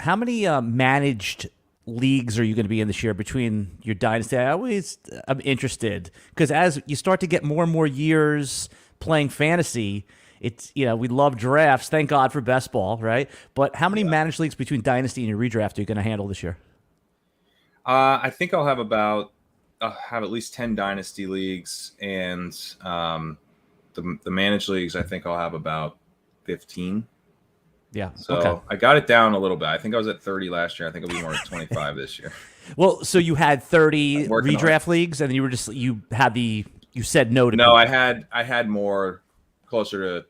How many managed leagues are you going to be in this year between your dynasty? I'm interested because as you start to get more and more years playing fantasy, it's, we love drafts. Thank God for best ball, right? But how many managed leagues between dynasty and your redraft are you going to handle this year? I think I'll have at least 10 dynasty leagues, and the managed leagues, I think I'll have about 15. Yeah. So okay. I got it down a little bit. I think I was at 30 last year. I think I'll be more at 25 this year. Well, so you had 30 redraft leagues, and you said no to. No, people. I had more closer to.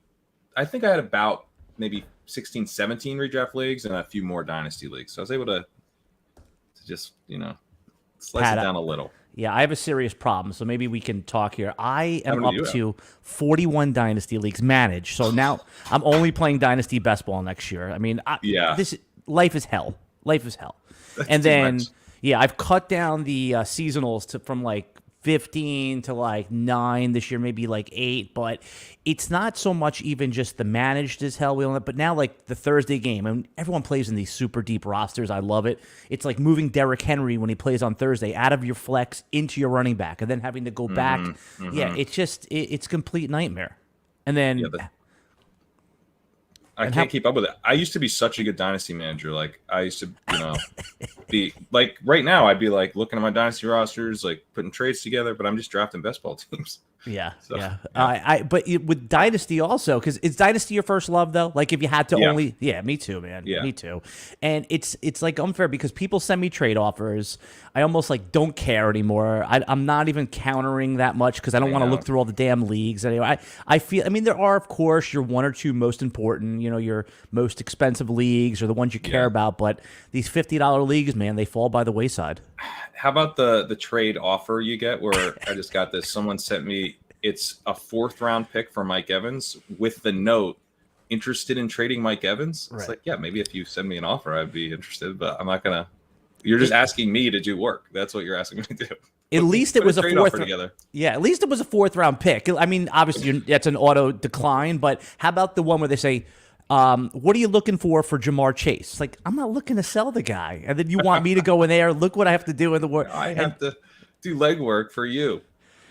I think I had about maybe 16, 17 redraft leagues and a few more dynasty leagues. So I was able to just slice it down a little. Yeah, I have a serious problem, so maybe we can talk here. I am up to 41 dynasty leagues managed, so now I'm only playing dynasty best ball next year. I mean, life is hell. Life is hell. And then, I've cut down the seasonals from like 15 to like 9 this year, maybe like 8, but it's not so much even just the managed as hell wheel, but now like the Thursday game, and everyone plays in these super deep rosters. I love it. It's like moving Derrick Henry when he plays on Thursday out of your flex into your running back and then having to go back. Mm-hmm. Yeah, it's just it's complete nightmare. And then I can't keep up with it. I used to be such a good dynasty manager. Like I used to, be like right now I'd be like looking at my dynasty rosters, like putting trades together, but I'm just drafting best ball teams. Yeah. But with dynasty also, because is dynasty your first love though? Like if you had to only, me too, man. Yeah, me too. And it's like unfair because people send me trade offers. I almost like don't care anymore. I'm not even countering that much because I don't want to look through all the damn leagues. Anyway, I feel. I mean, there are of course your one or two most important, your most expensive leagues or the ones you care about. But these $50 leagues, man, they fall by the wayside. How about the trade offer you get where I just got this? Someone sent me, it's a 4th round pick for Mike Evans with the note, interested in trading Mike Evans. Right. It's like, yeah, maybe if you send me an offer, I'd be interested, but I'm not going to. You're just asking me to do work. That's what you're asking me to do. At least it was a 4th together. Yeah, at least it was a 4th round pick. I mean, obviously that's an auto decline, but how about the one where they say, what are you looking for Jamar Chase? Like, I'm not looking to sell the guy. And then you want me to go in there, look what I have to do in the work. I have to do legwork for you.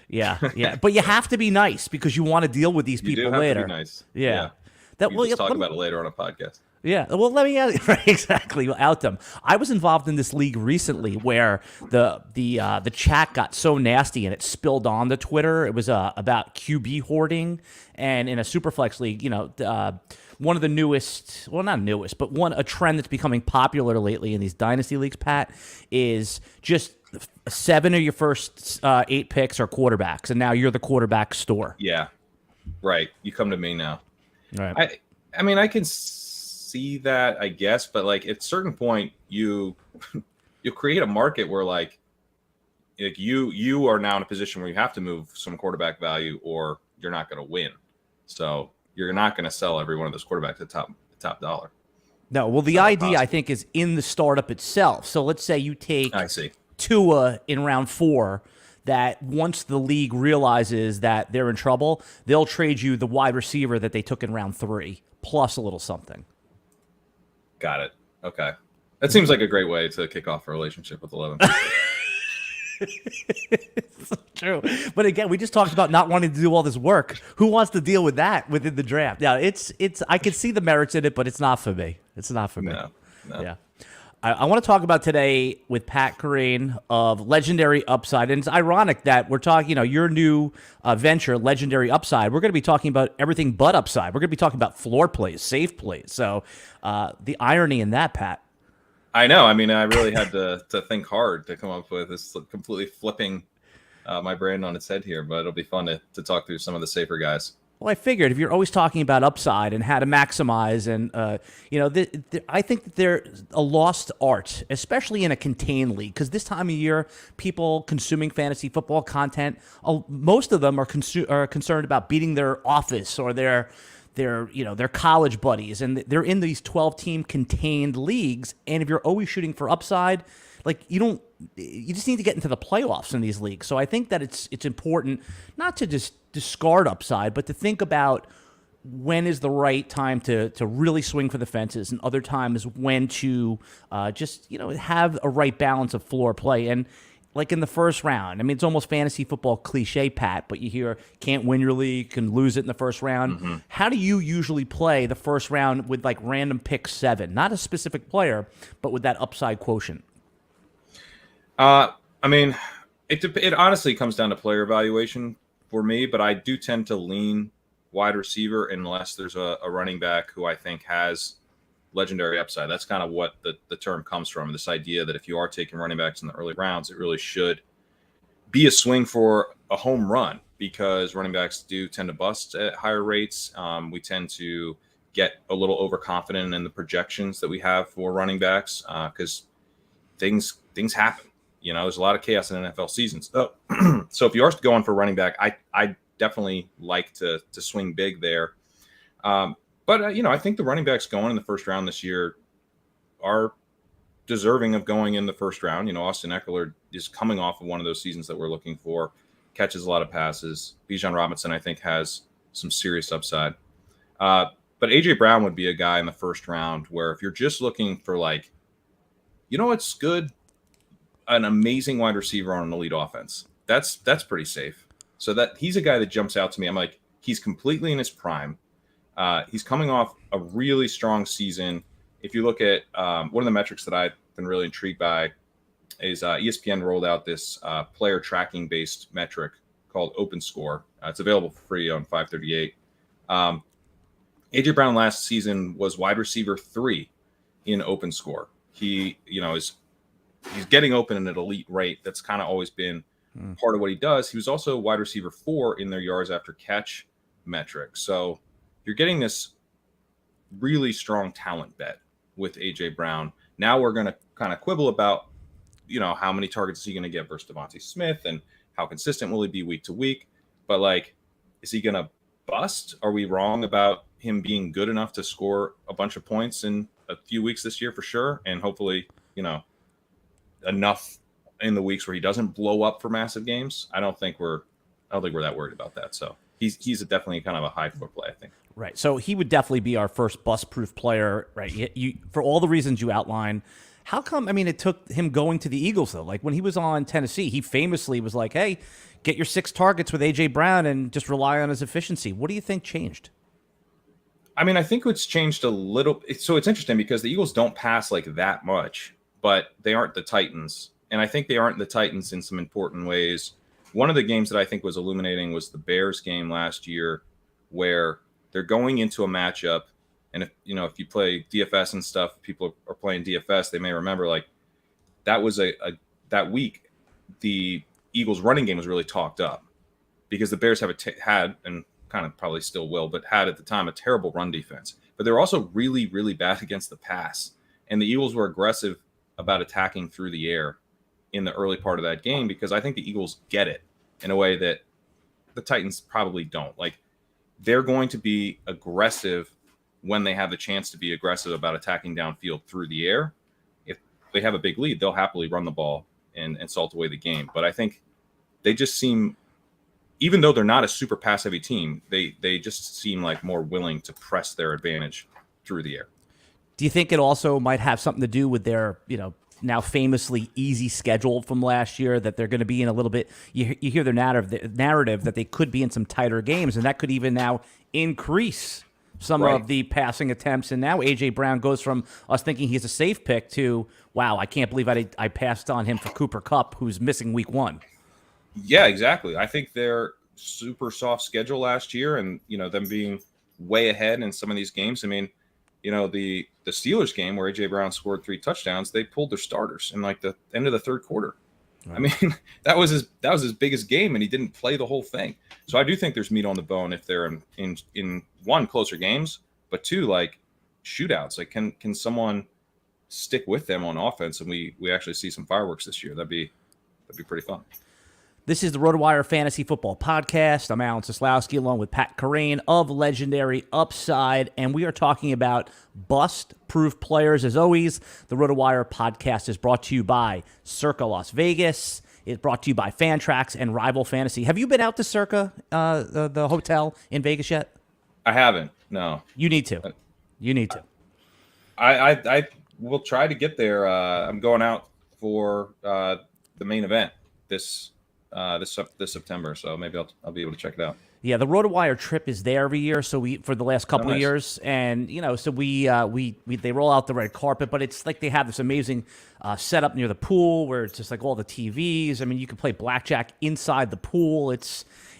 Yeah. But you have to be nice because you want to deal with these people later. To be nice. Yeah. We'll talk about it later on a podcast. Yeah, well, let me right, exactly out them. I was involved in this league recently where the chat got so nasty and it spilled on the Twitter. It was about QB hoarding, and in a Superflex league, one of the newest, well, not newest, but a trend that's becoming popular lately in these dynasty leagues, Pat, is just 7 of your first 8 picks are quarterbacks, and now you're the quarterback store. Yeah, right. You come to me now. Right. I mean, I can see that, I guess, but like at a certain point, you'll create a market where like you are now in a position where you have to move some quarterback value, or you're not going to win. So you're not going to sell every one of those quarterbacks at top dollar. No, well, the idea I think is in the startup itself. So let's say you take Tua in round 4. That once the league realizes that they're in trouble, they'll trade you the wide receiver that they took in round 3 plus a little something. Got it. Okay. That seems like a great way to kick off a relationship with 11 people. It's so true. But again, we just talked about not wanting to do all this work. Who wants to deal with that within the draft? Yeah, it's. I can see the merits in it, but it's not for me. It's not for me. No. Yeah. I want to talk about today with Pat Kerrane of Legendary Upside. And it's ironic that we're talking, your new venture, Legendary Upside. We're going to be talking about everything but upside. We're going to be talking about floor plays, safe plays. So the irony in that, Pat. I know. I mean, I really had to think hard to come up with this, completely flipping my brain on its head here. But it'll be fun to talk through some of the safer guys. Well, I figured if you're always talking about upside and how to maximize, and I think that there's a lost art, especially in a contained league, because this time of year, people consuming fantasy football content, most of them are concerned about beating their office or their college buddies, and they're in these 12-team contained leagues. And if you're always shooting for upside, like you just need to get into the playoffs in these leagues. So I think that it's important not to just discard upside, but to think about when is the right time to really swing for the fences, and other times when to just have a right balance of floor play. And like in the first round, I mean, it's almost fantasy football cliche, Pat, but you hear can't win your league, can lose it in the first round. Mm-hmm. How do you usually play the first round with like random pick 7, not a specific player, but with that upside quotient? I mean, it honestly comes down to player evaluation for me, but I do tend to lean wide receiver unless there's a running back who I think has legendary upside. That's kind of what the term comes from, this idea that if you are taking running backs in the early rounds, it really should be a swing for a home run, because running backs do tend to bust at higher rates. We tend to get a little overconfident in the projections that we have for running backs because things happen. There's a lot of chaos in NFL seasons. So if you are going for running back, I definitely like to swing big there. But I think the running backs going in the first round this year are deserving of going in the first round. Austin Eckler is coming off of one of those seasons that we're looking for, catches a lot of passes. Bijan Robinson, I think, has some serious upside. But A.J. Brown would be a guy in the first round where if you're just looking for what's good, an amazing wide receiver on an elite offense, that's pretty safe. So that he's a guy that jumps out to me. I'm like, he's completely in his prime. He's coming off a really strong season. If you look at one of the metrics that I've been really intrigued by is ESPN rolled out this player tracking based metric called Open Score. It's available for free on 538. AJ Brown last season was wide receiver 3 in Open Score. He's getting open at an elite rate. That's kind of always been part of what he does. He was also wide receiver 4 in their yards after catch metric. So you're getting this really strong talent bet with A.J. Brown. Now we're going to kind of quibble about, how many targets is he going to get versus Devontae Smith and how consistent will he be week to week. But, is he going to bust? Are we wrong about him being good enough to score a bunch of points in a few weeks this year for sure? And hopefully, enough in the weeks where he doesn't blow up for massive games. I don't think we're that worried about that. So he's definitely kind of a high floor play, I think. Right. So he would definitely be our first bust-proof player, right? You for all the reasons you outlined. How come, it took him going to the Eagles, though? Like, when he was on Tennessee, he famously was like, hey, get your 6 targets with A.J. Brown and just rely on his efficiency. What do you think changed? I think it's changed a little. So it's interesting because the Eagles don't pass like that much, but they aren't the Titans. And I think they aren't the Titans in some important ways. One of the games that I think was illuminating was the Bears game last year, where they're going into a matchup. And if you play DFS and stuff, people are playing DFS, they may remember that was that week, the Eagles running game was really talked up because the Bears had, and kind of probably still will, but had at the time a terrible run defense. But they're also really, really bad against the pass. And the Eagles were aggressive about attacking through the air in the early part of that game because I think the Eagles get it in a way that the Titans probably don't. They're going to be aggressive when they have the chance to be aggressive about attacking downfield through the air. If they have a big lead, they'll happily run the ball and salt away the game. But I think they just seem, even though they're not a super pass-heavy team, they just seem like more willing to press their advantage through the air. Do you think it also might have something to do with their, now famously easy schedule from last year, that they're going to be in a little bit, you hear their narrative that they could be in some tighter games, and that could even now increase some of the passing attempts. And now A.J. Brown goes from us thinking he's a safe pick to, wow, I can't believe I passed on him for Cooper Kupp, who's missing week 1. Yeah, exactly. I think their super soft schedule last year and, them being way ahead in some of these games. The Steelers game where A.J. Brown scored 3 touchdowns, they pulled their starters in the end of the third quarter. Right. That was his biggest game, and he didn't play the whole thing. So I do think there's meat on the bone if they're in one, closer games, but 2, shootouts. Can someone stick with them on offense, and we actually see some fireworks this year? That'd be pretty fun. This is the RotoWire Fantasy Football Podcast. I'm Alan Seslowsky along with Pat Kerrane of Legendary Upside, and we are talking about bust-proof players. As always, the RotoWire Podcast is brought to you by Circa Las Vegas. It's brought to you by Fantrax and Rival Fantasy. Have you been out to Circa, the hotel in Vegas yet? I haven't. No. You need to. You need to. I will try to get there. I'm going out for the main event this September, so maybe I'll be able to check it out. Yeah, the RotoWire trip is there every year. So for the last couple of years, and so we they roll out the red carpet, but it's like they have this amazing setup near the pool where it's just like all the TVs. I mean, you can play blackjack inside the pool.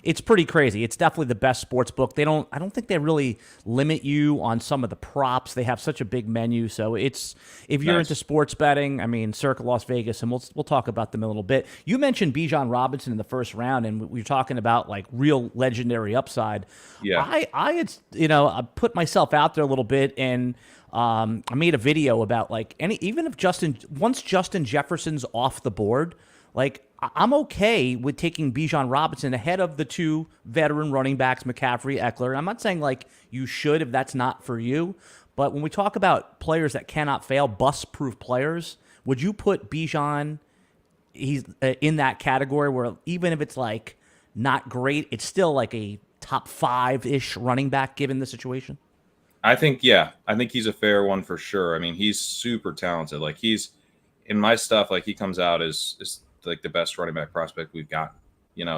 It's pretty crazy. It's definitely the best sports book. I don't think they really limit you on some of the props. They have such a big menu. So if you're into sports betting, I mean, Circa Las Vegas, and we'll talk about them a little bit. You mentioned Bijan Robinson in the first round, and we were talking about like real legendary upside. Yeah. I had, I put myself out there a little bit, and I made a video about like even if once Justin Jefferson's off the board, like I'm okay with taking Bijan Robinson ahead of the two veteran running backs, McCaffrey, Eckler. I'm not saying like you should if that's not for you, but when we talk about players that cannot fail, bust-proof players, would you put Bijan? He's in that category where even if it's like not great, it's still like a top 5-ish running back given the situation? I think he's a fair one for sure. I mean, he's super talented. Like he's in my stuff, like he comes out as like the best running back prospect we've got, and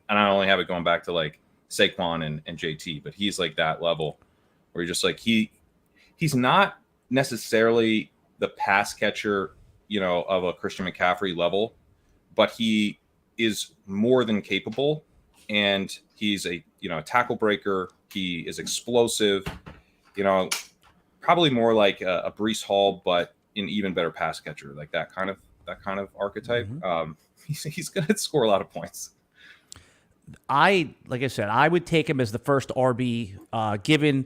I only have it going back to like Saquon and JT, but he's like that level where you're just like, he's not necessarily the pass catcher, of a Christian McCaffrey level, but he is more than capable, and he's a tackle breaker. He is explosive, probably more like a Breece Hall, but an even better pass catcher, like that kind of archetype. Mm-hmm. He's going to score a lot of points. Like I said, I would take him as the first RB, given,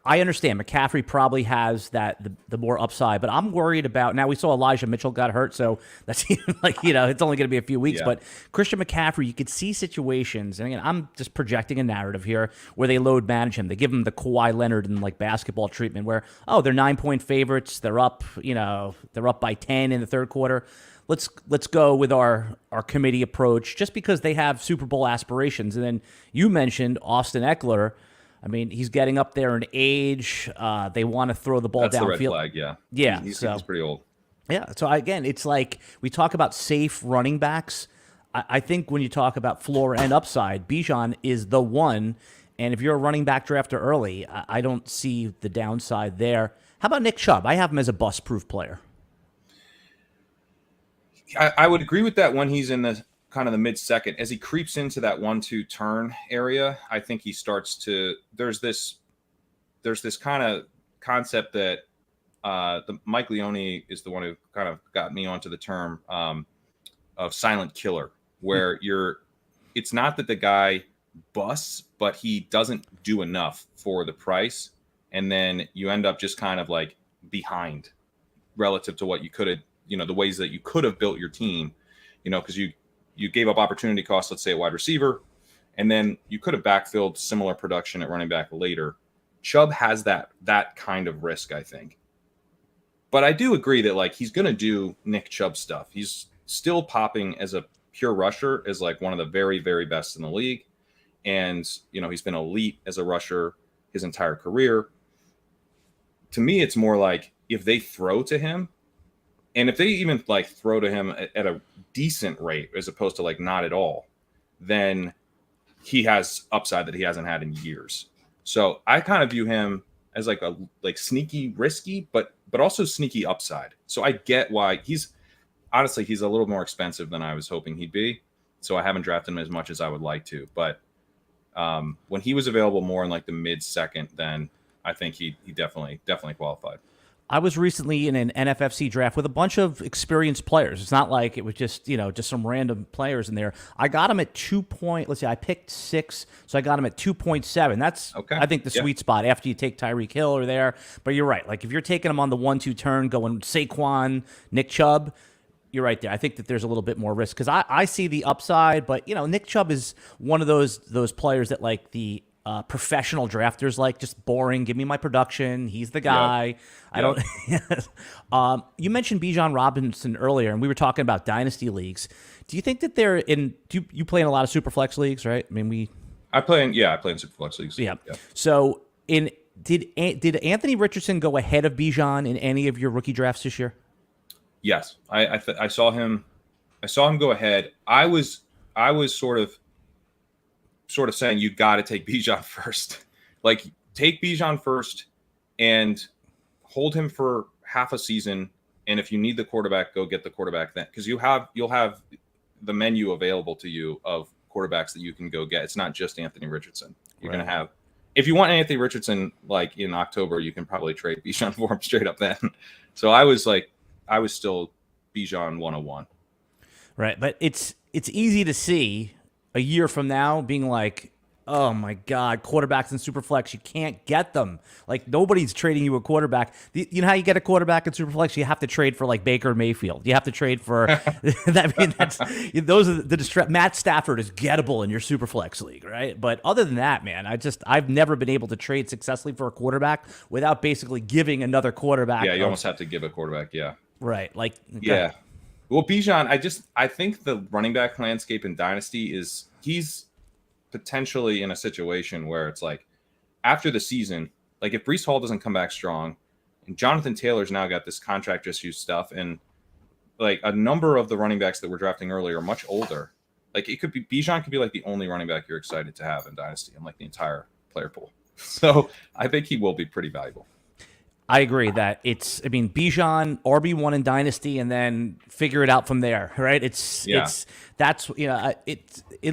I understand McCaffrey probably has the more upside, but I'm worried about, now we saw Elijah Mitchell got hurt, so that's like, it's only going to be a few weeks, but Christian McCaffrey, you could see situations, and again, I'm just projecting a narrative here, where they load manage him. They give him the Kawhi Leonard and like basketball treatment where, they're 9-point favorites. They're up, they're up by 10 in the third quarter. Let's go with our committee approach, just because they have Super Bowl aspirations. And then you mentioned Austin Eckler. I mean, he's getting up there in age. They want to throw the ball downfield. That's the red flag, yeah. Yeah. He's pretty old. Yeah. So, again, it's like we talk about safe running backs. I think when you talk about floor and upside, Bijan is the one. And if you're a running back drafter early, I don't see the downside there. How about Nick Chubb? I have him as a bust-proof player. I would agree with that when he's in the kind of the mid-second. As he creeps into that 1-2 turn area, I think he starts to – there's this kind of concept that Mike Leone is the one who kind of got me onto the term of silent killer, where it's not that the guy busts, but he doesn't do enough for the price, and then you end up just kind of like behind relative to what you could have, the ways that you could have built your team, because you gave up opportunity costs, let's say at wide receiver, and then you could have backfilled similar production at running back later. Chubb has that kind of risk, I think. But I do agree that like he's going to do Nick Chubb stuff. He's still popping as a pure rusher, as like one of the very, very best in the league. And, he's been elite as a rusher his entire career. To me, it's more like if they throw to him, and if they even like throw to him at a decent rate, as opposed to like not at all, then he has upside that he hasn't had in years. So I kind of view him as like a sneaky risky, but also sneaky upside. So I get why he's a little more expensive than I was hoping he'd be. So I haven't drafted him as much as I would like to. But when he was available more in like the mid-second, then I think he definitely qualified. I was recently in an NFFC draft with a bunch of experienced players. It's not like it was just some random players in there. I got him at I picked 6, so I got him at 2.7. That's, okay. I think, the sweet spot after you take Tyreek Hill or there. But you're right. Like if you're taking him on the 1-2 turn, going Saquon, Nick Chubb, you're right there. I think that there's a little bit more risk because I see the upside, but Nick Chubb is one of those players that like the professional drafters like, just boring. Give me my production. He's the guy. Yep. I don't. You mentioned Bijan Robinson earlier, and we were talking about dynasty leagues. Do you think that they're in? You play in a lot of superflex leagues, right? I mean, I play in superflex leagues. Yeah. So Did Anthony Richardson go ahead of Bijan in any of your rookie drafts this year? Yes, I saw him. I saw him go ahead. I was sort of saying you got to take Bijan first. Like, take Bijan first and hold him for half a season. And if you need the quarterback, go get the quarterback then, because you'll have the menu available to you of quarterbacks that you can go get. It's not just Anthony Richardson. You're going to have, if you want Anthony Richardson, like in October, you can probably trade Bijan for him straight up then. So I was still Bijan 101. Right. But it's easy to see a year from now being like, oh my God, quarterbacks in Superflex, you can't get them. Like, nobody's trading you a quarterback. You know how you get a quarterback in Superflex? You have to trade for like Baker Mayfield. You have to trade for those are the Matt Stafford is gettable in your Superflex league, right? But other than that, man, I've never been able to trade successfully for a quarterback without basically giving another quarterback. Yeah, you almost have to give a quarterback. Yeah. Right. Like, yeah. Well, Bijan, I think the running back landscape in Dynasty he's potentially in a situation where it's like, after the season, like if Breece Hall doesn't come back strong, and Jonathan Taylor's now got this contract issue stuff, and like a number of the running backs that we're drafting earlier are much older. Like, it could be Bijan could be like the only running back you're excited to have in Dynasty and like the entire player pool. So I think he will be pretty valuable. I agree that Bijan, RB1 in Dynasty, and then figure it out from there, right? It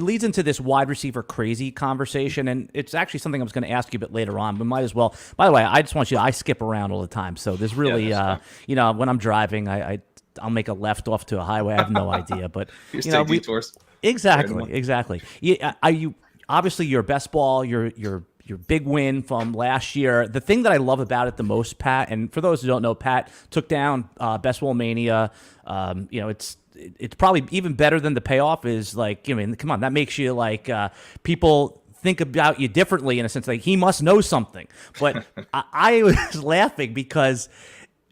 leads into this wide receiver crazy conversation, and it's actually something I was going to ask you a bit later on, but might as well. By the way, I skip around all the time, so there's really, when I'm driving, I'll make a left off to a highway. I have no idea, but detours. Exactly. Yeah, obviously your best ball, your big win from last year. The thing that I love about it the most, Pat, and for those who don't know, Pat took down Bestball Mania. It's probably even better than the payoff is like, come on, that makes you like people think about you differently in a sense. Like, he must know something. But I was laughing because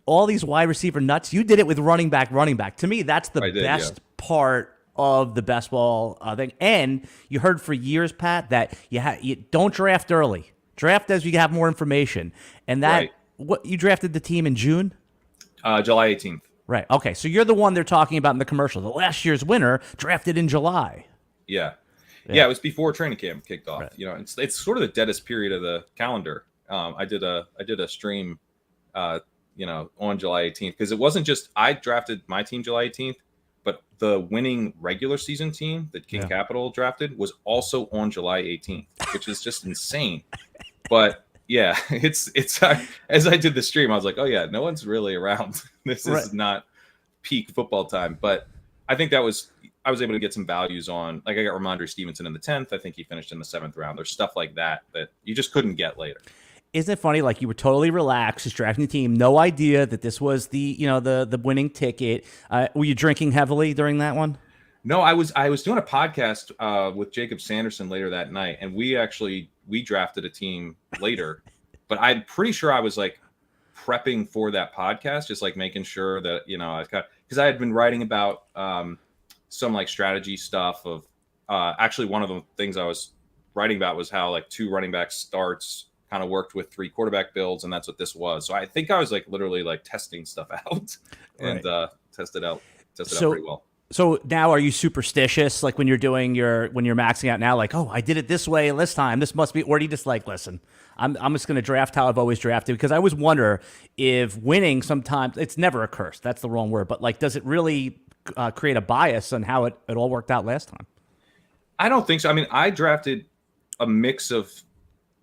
all these wide receiver nuts, you did it with running back. To me, that's the best part of the best ball thing. And you heard for years, Pat, that you don't draft early. Draft as you have more information. And that what you drafted the team in June? July 18th. Right. Okay. So you're the one they're talking about in the commercial. The last year's winner drafted in July. Yeah. It was before training camp kicked off. Right. It's sort of the deadest period of the calendar. I did a stream on July 18th, because it wasn't just I drafted my team July 18th. But the winning regular season team that King Capital drafted was also on July 18th, which is just insane. But yeah, it's as I did the stream, I was like, oh yeah, no one's really around. This is not peak football time. But I think I was able to get some values on, like, I got Ramondre Stevenson in the 10th. I think he finished in the 7th round. There's stuff like that you just couldn't get later. Isn't it funny? Like, you were totally relaxed, just drafting the team, no idea that this was the winning ticket. Were you drinking heavily during that one? No, I was doing a podcast with Jacob Sanderson later that night, and we drafted a team later. But I'm pretty sure I was like prepping for that podcast, just like making sure that because I had been writing about some like strategy stuff of actually one of the things I was writing about was how like 2 running back starts kind of worked with 3 quarterback builds, and that's what this was. So I think I was like literally like testing stuff out and tested out pretty well. So now, are you superstitious? Like when you're maxing out now, like, oh, I did it this way this time, this must be, or do you just like, listen, I'm just going to draft how I've always drafted? Because I always wonder if winning sometimes, it's never a curse. That's the wrong word. But like, does it really create a bias on how it all worked out last time? I don't think so. I mean, I drafted a mix of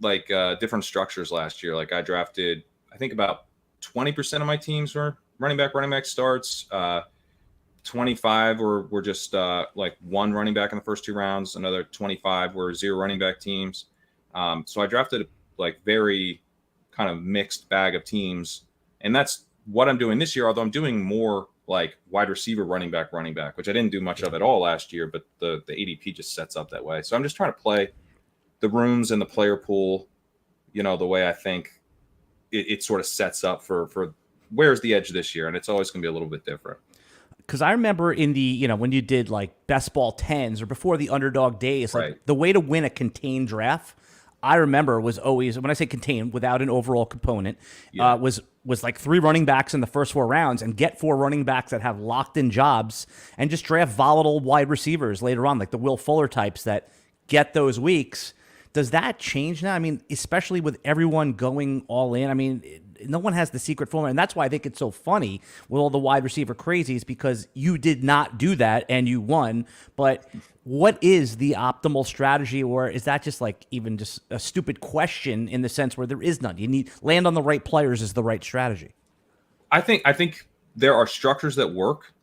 like different structures last year. Like I drafted, I think about 20% of my teams were running back starts. 25 were just like 1 running back in the first 2 rounds. Another 25 were 0 running back teams. So I drafted like very kind of mixed bag of teams, and that's what I'm doing this year. Although I'm doing more like wide receiver, running back, which I didn't do much of at all last year, but the ADP just sets up that way. So I'm just trying to play the rooms and the player pool, the way I think it sort of sets up for where's the edge this year. And it's always going to be a little bit different. Because I remember in the, when you did like best ball 10s or before the underdog days, like the way to win a contained draft, I remember was always, when I say contained without an overall component, was like 3 running backs in the first 4 rounds, and get 4 running backs that have locked in jobs, and just draft volatile wide receivers later on, like the Will Fuller types that get those weeks. Does that change now? I mean, especially with everyone going all in. I mean, no one has the secret formula, and that's why I think it's so funny with all the wide receiver crazies, because you did not do that and you won. But what is the optimal strategy, or is that just like even just a stupid question in the sense where there is none? You need land on the right players is the right strategy. I think there are structures that work,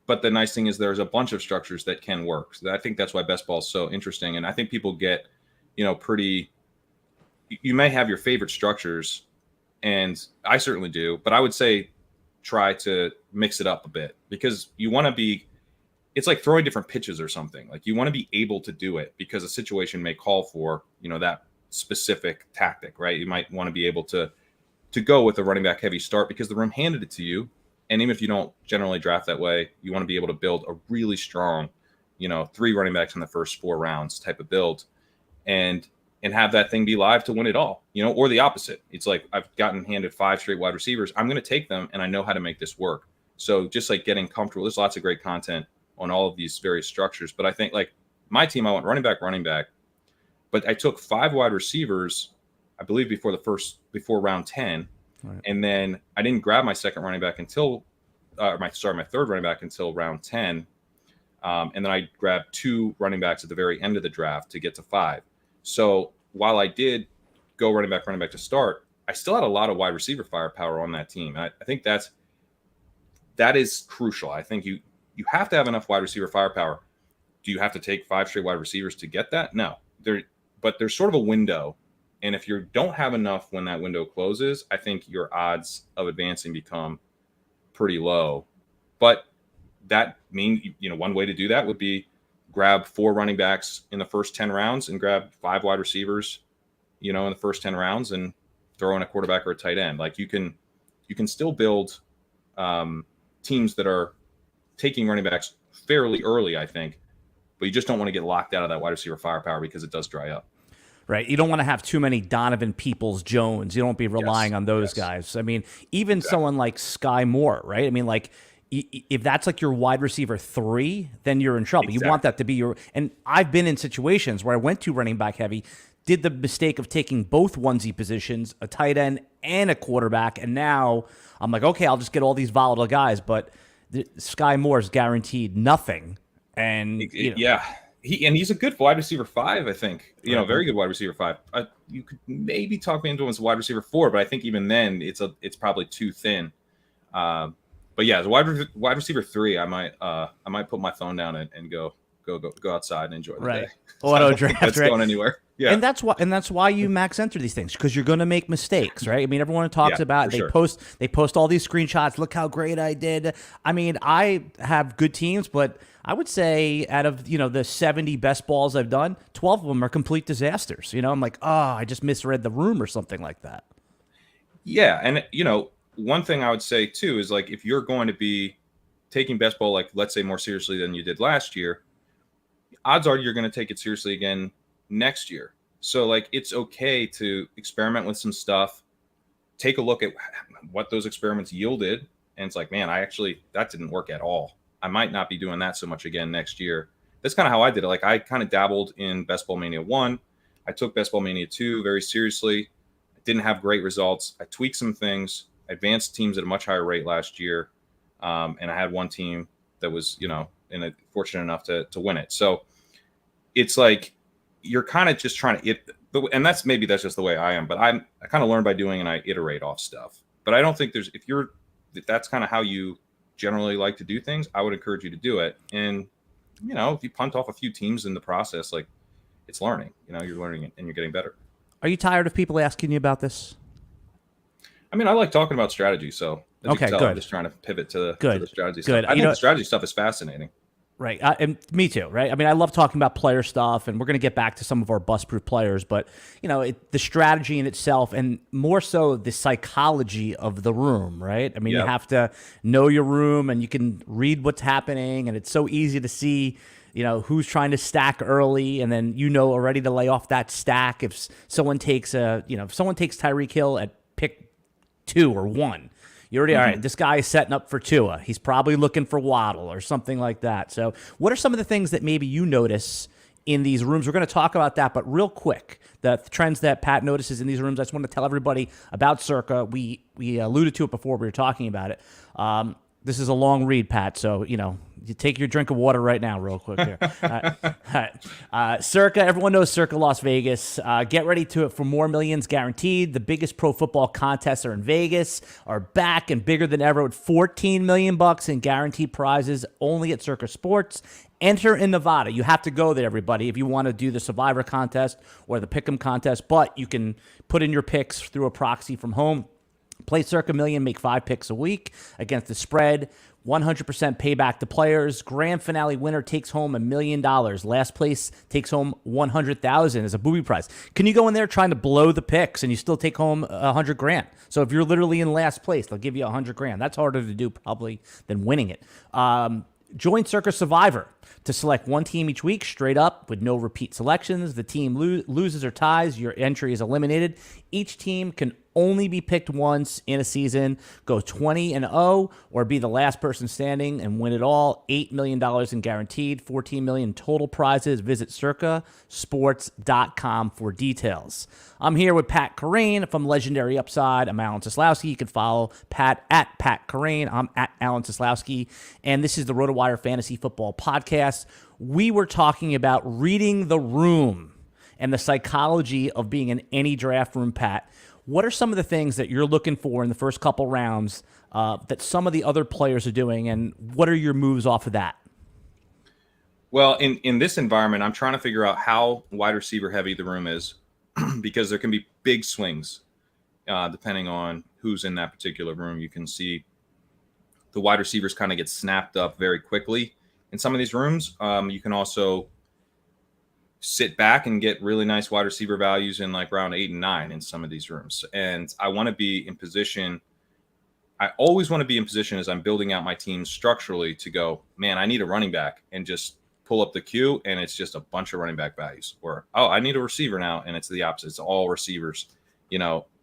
but the nice thing is there's a bunch of structures that can work. So I think that's why best ball is so interesting, and I think people get, pretty. You may have your favorite structures, and I certainly do, but I would say try to mix it up a bit, because you want to be. It's like throwing different pitches or something. Like, you want to be able to do it because a situation may call for, that specific tactic, right? You might want to be able to go with a running back heavy start because the room handed it to you. And even if you don't generally draft that way, you want to be able to build a really strong, 3 running backs in the first 4 rounds type of build, and have that thing be live to win it all, or the opposite. It's like, I've gotten handed 5 straight wide receivers. I'm going to take them, and I know how to make this work. So just like getting comfortable, there's lots of great content on all of these various structures. But I think, like, my team, I went running back, but I took 5 wide receivers, I believe, before round 10. Right. And then I didn't grab my second running back until my third running back until round 10. And then I grabbed 2 running backs at the very end of the draft to get to 5. So while I did go running back to start, I still had a lot of wide receiver firepower on that team. And I think that is crucial. I think you have to have enough wide receiver firepower. Do you have to take 5 straight wide receivers to get that? No. But there's sort of a window. And if you don't have enough when that window closes, I think your odds of advancing become pretty low. But that means, one way to do that would be grab 4 running backs in the first 10 rounds and grab 5 wide receivers, in the first 10 rounds, and throw in a quarterback or a tight end. Like, you can still build teams that are taking running backs fairly early, I think, but you just don't want to get locked out of that wide receiver firepower because it does dry up. Right. You don't want to have too many Donovan Peoples-Jones. You don't be relying on those guys. I mean, even someone like Sky Moore, right? I mean, like, if that's like your wide receiver 3, then you're in trouble. Exactly. You want that to be your. And I've been in situations where I went to running back heavy, did the mistake of taking both onesie positions, a tight end and a quarterback, and now I'm like, okay, I'll just get all these volatile guys, but Sky Moore is guaranteed nothing. And he's a good wide receiver 5, I think. Very good wide receiver 5. You could maybe talk me into him as a wide receiver 4, but I think even then it's probably too thin. But yeah, as a wide receiver 3, I might put my phone down and go outside and enjoy the day. Auto draft, that's going anywhere. Yeah, and that's why you max enter these things, because you're going to make mistakes, right? I mean, everyone talks about they post all these screenshots. Look how great I did. I mean, I have good teams, but I would say out of the 70 best balls I've done, 12 of them are complete disasters. I'm like, I just misread the room or something like that. Yeah, and one thing I would say too is, like, if you're going to be taking best ball, like, let's say, more seriously than you did last year, odds are you're going to take it seriously again next year. So, like, it's okay to experiment with some stuff, take a look at what those experiments yielded, and it's like, man, that didn't work at all. I might not be doing that so much again next year. That's kind of how I did it. Like, I kind of dabbled in Bestball Mania 1. I took Bestball Mania 2 very seriously. I didn't have great results. I tweaked some things. I advanced teams at a much higher rate last year. And I had one team that was, fortunate enough to win it. So it's like, you're kind of just trying to and that's just the way I am, but I kind of learn by doing, and I iterate off stuff. But I don't think if that's kind of how you generally like to do things, I would encourage you to do it. And, if you punt off a few teams in the process, like, it's learning, you're learning it and you're getting better. Are you tired of people asking you about this? I mean, I like talking about strategy. So okay, good. I'm just trying to pivot to the strategy stuff. I think the strategy stuff is fascinating. Right. And me too, right? I mean, I love talking about player stuff, and we're going to get back to some of our bust-proof players, but, the strategy in itself, and more so the psychology of the room, right? I mean, you have to know your room, and you can read what's happening, and it's so easy to see who's trying to stack early, and then already to lay off that stack if someone takes Tyreek Hill at pick 2 or 1. You're already, all right, this guy is setting up for Tua. He's probably looking for Waddle or something like that. So what are some of the things that maybe you notice in these rooms? We're going to talk about that, but real quick, the trends that Pat notices in these rooms, I just want to tell everybody about Circa. We alluded to it before we were talking about it. This is a long read, Pat, so, you take your drink of water right now real quick here. All right. Circa, everyone knows Circa Las Vegas. Get ready for more millions guaranteed. The biggest pro football contests are in Vegas, are back and bigger than ever with $14 million in guaranteed prizes only at Circa Sports. Enter in Nevada. You have to go there, everybody, if you want to do the Survivor contest or the Pick'em contest, but you can put in your picks through a proxy from home. Play Circa Million, make 5 picks a week against the spread. 100% payback to players. Grand finale winner takes home $1 million. Last place takes home $100,000 as a booby prize. Can you go in there trying to blow the picks and you still take home $100,000? So if you're literally in last place, they'll give you $100,000. That's harder to do probably than winning it. Join Circa Survivor to select one team each week straight up with no repeat selections. The team loses or ties, your entry is eliminated. Each team can only be picked once in a season. Go 20-0 or be the last person standing and win it all. $8 million in guaranteed, $14 million total prizes. Visit circasports.com for details. I'm here with Pat Kerrane from Legendary Upside. I'm Alan Seslowsky. You can follow Pat at Pat Kerrane. I'm at Alan Seslowsky. And this is the RotoWire Fantasy Football Podcast. We were talking about reading the room and the psychology of being in any draft room, Pat. What are some of the things that you're looking for in the first couple rounds that some of the other players are doing, and what are your moves off of that? Well, in this environment, I'm trying to figure out how wide receiver heavy the room is because there can be big swings depending on who's in that particular room. You can see the wide receivers kind of get snapped up very quickly in some of these rooms. You can also sit back and get really nice wide receiver values in like round 8 and 9 in some of these rooms. And I want to be in position. I always want to be in position as I'm building out my team structurally to go, man, I need a running back, and just pull up the queue and it's just a bunch of running back values. Or, oh, I need a receiver now. And it's the opposite. It's all receivers, and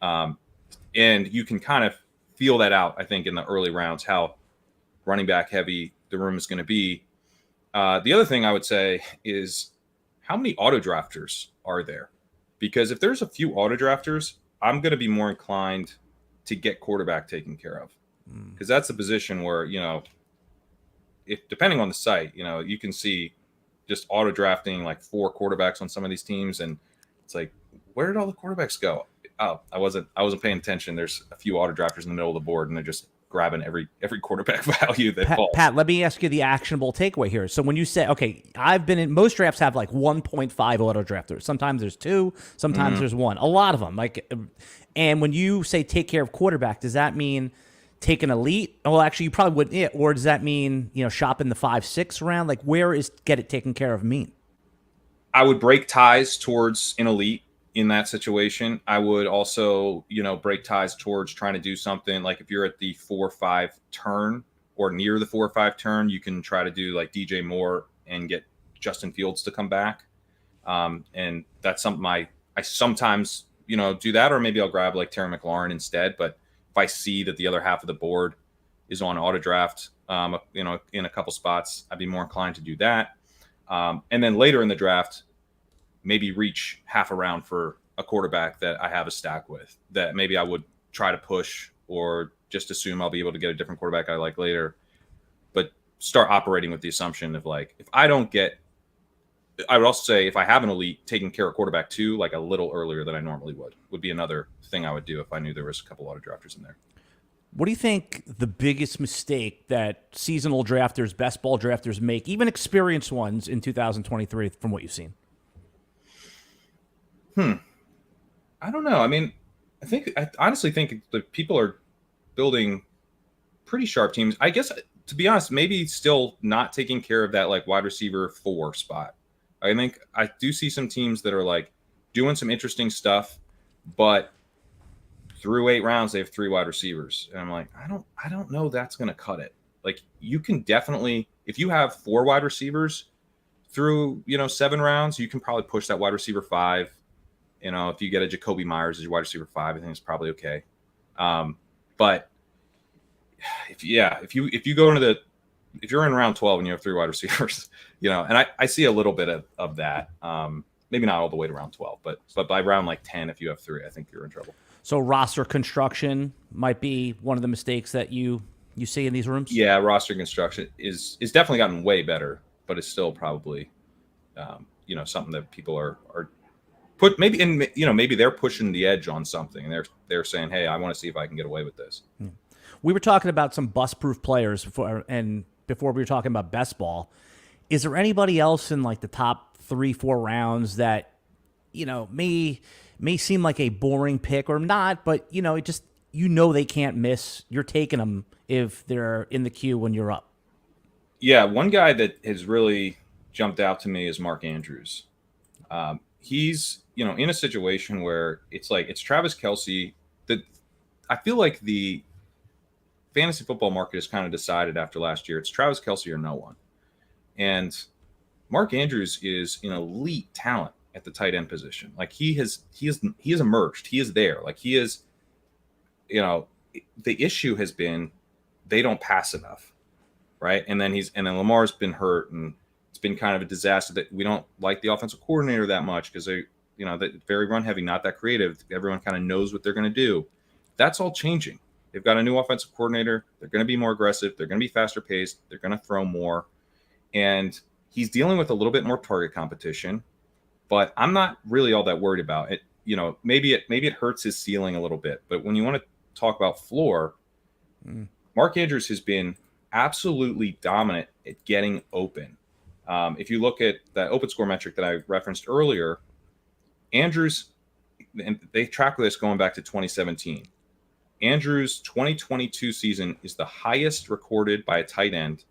you can kind of feel that out, I think, in the early rounds, how running back heavy the room is going to be. The other thing I would say is, how many auto drafters are there? Because if there's a few auto drafters, I'm going to be more inclined to get quarterback taken care of. Because that's a position where, if depending on the site, you can see just auto drafting like 4 quarterbacks on some of these teams. And it's like, where did all the quarterbacks go? Oh, I wasn't paying attention. There's a few auto drafters in the middle of the board, and they're just grabbing every quarterback value that falls. Pat, let me ask you the actionable takeaway here. So when you say, okay, I've been in, most drafts have like 1.5 auto drafters. Sometimes there's 2, sometimes there's 1. A lot of them. And when you say take care of quarterback, does that mean take an elite? Well, actually, you probably wouldn't. Or does that mean, shop in the 5-6 round? Like, where is get it taken care of mean? I would break ties towards an elite. In that situation, I would also, break ties towards trying to do something like if you're at the 4-5 turn or near the 4-5 turn, you can try to do like DJ Moore and get Justin Fields to come back. And that's something I sometimes, do that, or maybe I'll grab like Terry McLaurin instead. But if I see that the other half of the board is on auto draft, in a couple spots, I'd be more inclined to do that. And then later in the draft, maybe reach half a round for a quarterback that I have a stack with that maybe I would try to push, or just assume I'll be able to get a different quarterback I like later, but start operating with the assumption of like, if I don't get, I would also say if I have an elite, taking care of quarterback 2, like a little earlier than I normally would be another thing I would do if I knew there was a couple auto drafters in there. What do you think the biggest mistake that seasonal drafters, best ball drafters make, even experienced ones in 2023 from what you've seen? I don't know. I mean, I honestly think that people are building pretty sharp teams. I guess, to be honest, maybe still not taking care of that like wide receiver 4 spot. I think I do see some teams that are like doing some interesting stuff, but through 8 rounds they have 3 wide receivers, and I'm like, I don't know that's going to cut it. Like, you can definitely, if you have 4 wide receivers, through 7 rounds, you can probably push that wide receiver 5. If you get a Jacoby Myers as your wide receiver 5, I think it's probably okay. But if you go into if you're in round 12 and you have 3 wide receivers, and I see a little bit of that. Maybe not all the way to round 12, but by round like 10, if you have 3, I think you're in trouble. So roster construction might be one of the mistakes that you see in these rooms? Yeah, roster construction is definitely gotten way better, but it's still probably something that people are maybe they're pushing the edge on something, and they're saying, hey, I want to see if I can get away with this. We were talking about some bust-proof players before we were talking about best ball. Is there anybody else in like the top 3-4 rounds that may seem like a boring pick or not, but they can't miss? You're taking them if they're in the queue when you're up. Yeah, one guy that has really jumped out to me is Mark Andrews. He's in a situation where it's Travis Kelce. That I feel like the fantasy football market is kind of decided after last year. It's Travis Kelce or no one. And Mark Andrews is an elite talent at the tight end position. Like he has emerged. He is there. Like he is, the issue has been they don't pass enough. Right. And then Lamar's been hurt, and it's been kind of a disaster that we don't like the offensive coordinator that much because they, they're very run heavy, not that creative. Everyone kind of knows what they're going to do. That's all changing. They've got a new offensive coordinator. They're going to be more aggressive. They're going to be faster paced. They're going to throw more. And he's dealing with a little bit more target competition, but I'm not really all that worried about it. Maybe it hurts his ceiling a little bit, but when you want to talk about floor, Mark Andrews has been absolutely dominant at getting open. If you look at that open score metric that I referenced earlier, Andrews, and they track this going back to 2017. Andrews' 2022 season is the highest recorded by a tight end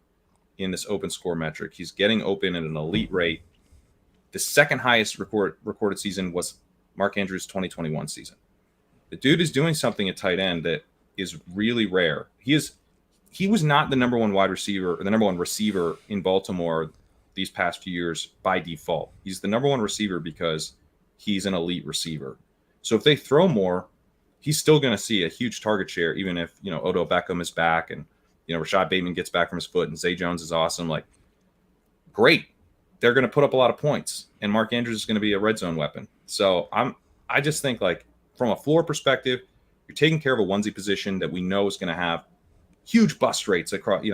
in this open score metric. He's getting open at an elite rate. The second highest recorded season was Mark Andrews' 2021 season. The dude is doing something at tight end that is really rare. He was not the number one wide receiver or the number one receiver in Baltimore these past few years by default. He's the number one receiver because he's an elite receiver. So if they throw more, he's still going to see a huge target share, even if, Odell Beckham is back and, Rashad Bateman gets back from his foot and Zay Jones is awesome. Like, great. They're going to put up a lot of points, and Mark Andrews is going to be a red zone weapon. So I just think, like, from a floor perspective, you're taking care of a onesie position that we know is going to have huge bust rates across,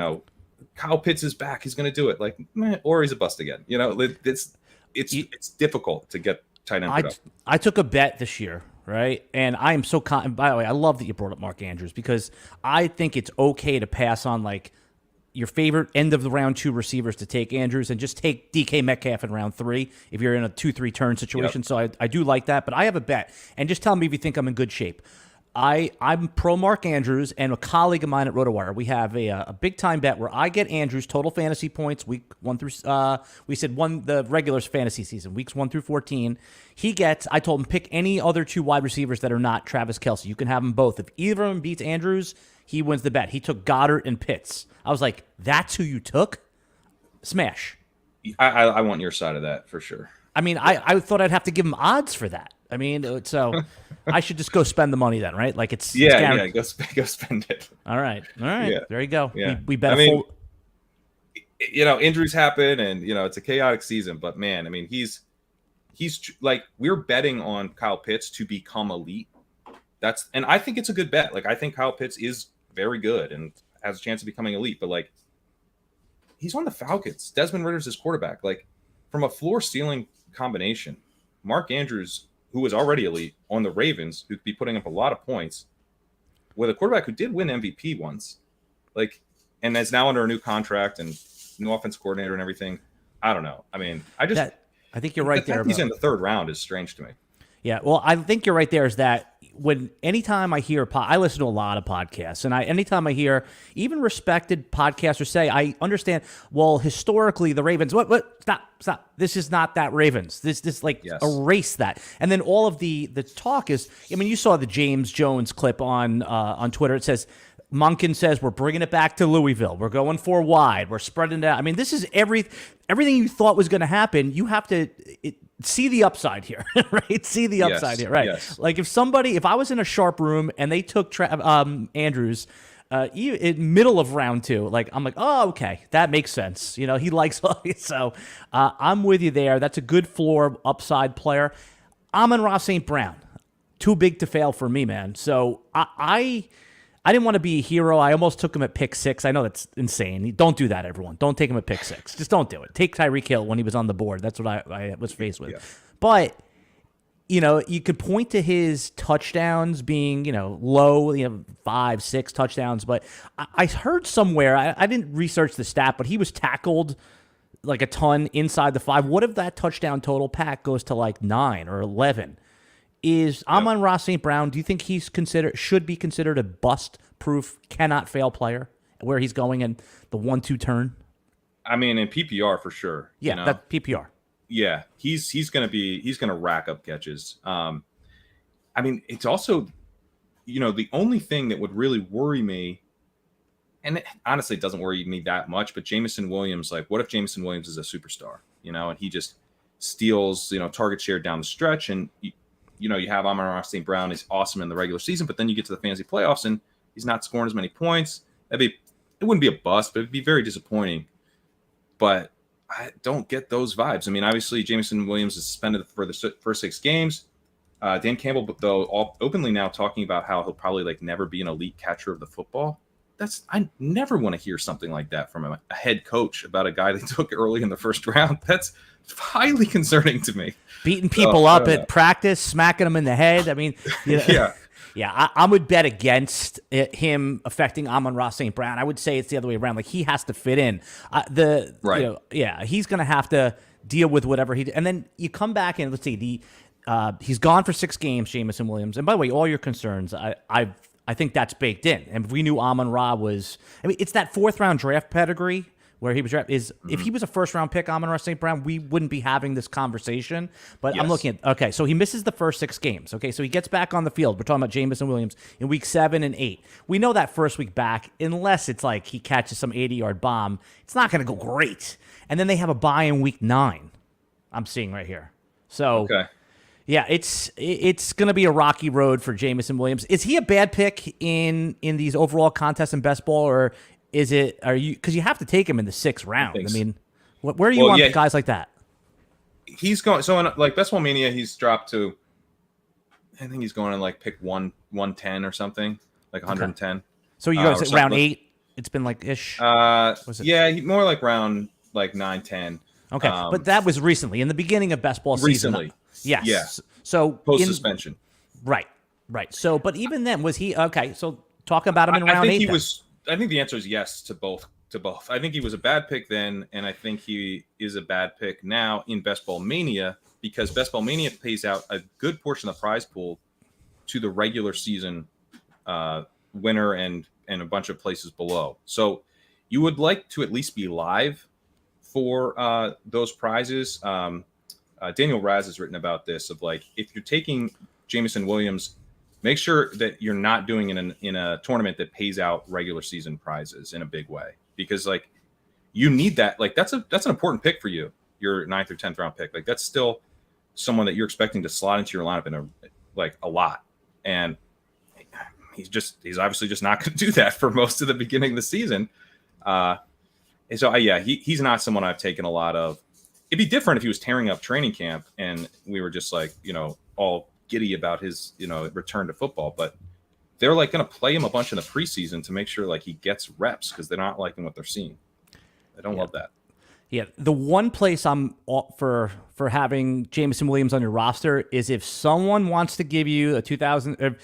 Kyle Pitts is back. He's going to do it. Like, or he's a bust again. It's difficult to get tight end put up. I took a bet this year, right? And I am so by the way, I love that you brought up Mark Andrews because I think it's okay to pass on like your favorite end of the round 2 receivers to take Andrews and just take DK Metcalf in round 3 if you're in a 2-3 turn situation. Yep. So I do like that, but I have a bet, and just tell me if you think I'm in good shape. I'm pro Mark Andrews, and a colleague of mine at RotoWire, we have a big time bet where I get Andrews total fantasy points week 1 through the regular fantasy season, weeks 1 through 14. I told him pick any other 2 wide receivers that are not Travis Kelce. You can have them both. If either of them beats Andrews, he wins the bet. He took Goddard and Pitts. I was like, that's who you took? Smash. I want your side of that for sure. I mean, I thought I'd have to give him odds for that. I mean, so I should just go spend the money then, right? Like it's go spend it. All right, yeah. There you go. Yeah. We bet. Injuries happen, and it's a chaotic season. But man, I mean, he's like, we're betting on Kyle Pitts to become elite. And I think it's a good bet. Like, I think Kyle Pitts is very good and has a chance of becoming elite. But like, he's on the Falcons. Desmond Ritter's his quarterback. Like, from a floor ceiling combination, Mark Andrews, who was already elite, on the Ravens, who could be putting up a lot of points, with a quarterback who did win MVP once, like, and is now under a new contract and new offense coordinator and everything. I don't know. I mean, I think you're right there. He's in the 3rd round is strange to me. Yeah, well, I think you're right there. Is that anytime I hear I listen to a lot of podcasts, and anytime I hear even respected podcasters say, I understand. Well, historically, the Ravens. What? Stop! This is not that Ravens. This like yes. Erase that. And then all of the talk is. I mean, you saw the James Jones clip on Twitter. It says Monken says we're bringing it back to Louisville. We're going 4 wide. We're spreading it out. I mean, this is everything you thought was going to happen. You have to see the upside here, right? See the upside here, right? Yes. Like if I was in a sharp room and they took Andrews in middle of round 2, like I'm like, oh, okay, that makes sense. You know, he likes so I'm with you there. That's a good floor upside player. Amon-Ra St. Brown, too big to fail for me, man. So I didn't want to be a hero. I almost took him at pick 6. I know that's insane. Don't do that, everyone. Don't take him at pick 6. Just don't do it. Take Tyreek Hill when he was on the board. That's what I was faced with. Yeah. But, you know, you could point to his touchdowns being, you know, low, 5, 6 touchdowns. But I heard somewhere, I didn't research the stat, but he was tackled like a ton inside the 5. What if that touchdown total, Pat, goes to like 9 or 11? Is Amon-Ra St. Brown, do you think should be considered a bust-proof, cannot-fail player where he's going in the 1-2 turn? I mean, in PPR for sure. Yeah, that PPR. Yeah, he's gonna rack up catches. I mean, it's also, the only thing that would really worry me, and honestly, it doesn't worry me that much, but Jameson Williams, like, what if Jameson Williams is a superstar, and he just steals, target share down the stretch, and you have Amon-Ra St. Brown is awesome in the regular season, but then you get to the fantasy playoffs and he's not scoring as many points. It wouldn't be a bust, but it'd be very disappointing. But I don't get those vibes. I mean, obviously, Jameson Williams is suspended for the first 6 games. Dan Campbell, though, openly now talking about how he'll probably never be an elite catcher of the football. I never want to hear something like that from a head coach about a guy they took early in the first round. That's highly concerning to me. Beating people up at practice, smacking them in the head. I mean, yeah. I would bet against him affecting Amon-Ra St. Brown. I would say it's the other way around. Like, he has to fit in. He's going to have to deal with whatever he. And then you come back and let's see he's gone for 6 games, Jameson Williams. And by the way, all your concerns, I think that's baked in. And if we knew Amon-Ra was, it's that 4th round draft pedigree where he was drafted. If he was a 1st round pick, Amon-Ra St. Brown, we wouldn't be having this conversation. But yes. I'm looking at, okay, so he misses the first 6 games. Okay, so he gets back on the field. We're talking about Jameson Williams in week 7 and 8. We know that first week back, unless it's like he catches some 80-yard bomb, it's not going to go great. And then they have a bye in week 9. I'm seeing right here. So. Okay. Yeah, it's going to be a rocky road for Jameson Williams. Is he a bad pick in these overall contests in best ball, or because you have to take him in the 6th round? I mean, where are you on guys like that? He's going so in Bestball Mania. He's dropped to, I think he's going in pick 110 or something, like 110. Okay. So you guys say round 8? It's been ish. More like round 9, 10. Okay, but that was recently in the beginning of best ball season. Recently. Yes. Yeah. So post suspension. Right. So, but even then, was he okay? So, talk about him in round 8. I think the answer is yes to both. I think he was a bad pick then, and I think he is a bad pick now in Bestball Mania because Bestball Mania pays out a good portion of the prize pool to the regular season winner and a bunch of places below. So, you would like to at least be live for those prizes. Daniel Raz has written about this of if you're taking Jameson Williams, make sure that you're not doing it in a tournament that pays out regular season prizes in a big way, because you need that. That's an important pick for you, your 9th or 10th round pick. That's still someone that you're expecting to slot into your lineup in a lot. And he's obviously just not going to do that for most of the beginning of the season. And so he's not someone I've taken a lot of. It'd be different if he was tearing up training camp and we were just all giddy about his, return to football. But they're going to play him a bunch in the preseason to make sure he gets reps because they're not liking what they're seeing. I don't love that. Yeah. The one place I'm for having Jameson Williams on your roster is if someone wants to give you a 2000,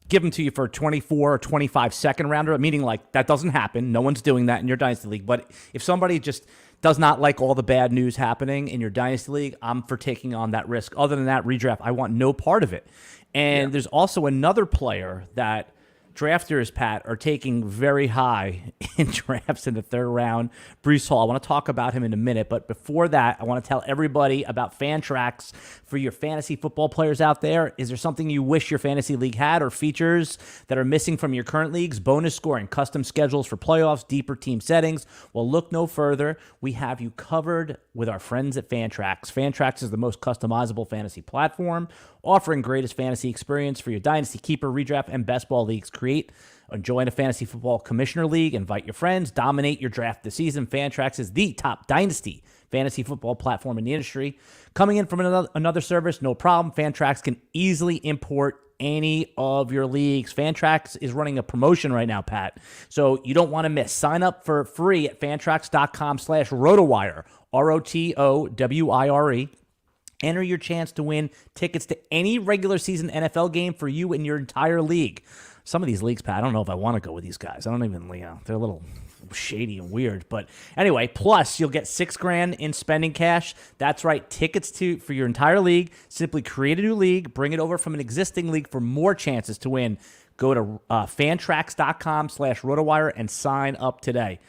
give them to you for a 24 or 25 second rounder, meaning that doesn't happen. No one's doing that in your dynasty league. But if somebody just does not like all the bad news happening in your dynasty league, I'm for taking on that risk. Other than that, redraft, I want no part of it. And there's also another player that drafters, Pat, are taking very high in drafts in the third round. Breece Hall, I want to talk about him in a minute, but before that, I want to tell everybody about Fantrax for your fantasy football players out there. Is there something you wish your fantasy league had or features that are missing from your current leagues? Bonus scoring, custom schedules for playoffs, deeper team settings. Well, look no further. We have you covered with our friends at Fantrax. Fantrax is the most customizable fantasy platform, offering greatest fantasy experience for your dynasty, keeper, redraft, and best ball leagues. Create and join a fantasy football commissioner league. Invite your friends. Dominate your draft this season. Fantrax is the top dynasty fantasy football platform in the industry. Coming in from another service, no problem. Fantrax can easily import any of your leagues. Fantrax is running a promotion right now, Pat, so you don't want to miss. Sign up for free at fantrax.com/RotoWire, RotoWire. Enter your chance to win tickets to any regular season NFL game for you and your entire league. Some of these leagues, Pat, I don't know if I want to go with these guys. I don't even, they're a little shady and weird. But anyway, plus you'll get $6,000 in spending cash. That's right, tickets for your entire league. Simply create a new league, bring it over from an existing league for more chances to win. Go to fantrax.com/RotoWire and sign up today.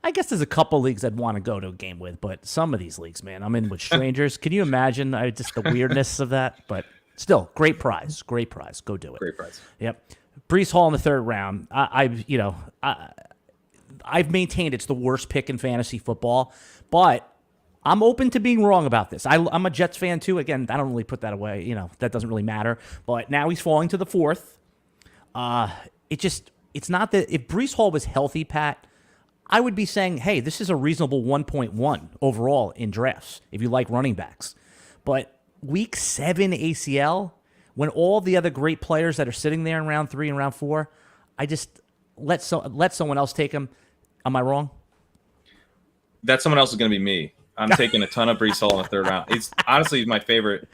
I guess there's a couple leagues I'd want to go to a game with, but some of these leagues, man, I'm in with strangers. Can you imagine just the weirdness of that? But still, great prize. Great prize. Go do it. Great prize. Yep. Breece Hall in the third round. I've maintained it's the worst pick in fantasy football, but I'm open to being wrong about this. I'm a Jets fan too. Again, I don't really put that away. That doesn't really matter. But now he's falling to the fourth. It's not that if Breece Hall was healthy, Pat, I would be saying, hey, this is a reasonable 1.1 overall in drafts if you like running backs. But week 7 ACL, when all the other great players that are sitting there in round 3 and round 4, I just let someone else take him. Am I wrong? That someone else is going to be me. I'm taking a ton of Breece Hall in the third round. It's honestly he's my favorite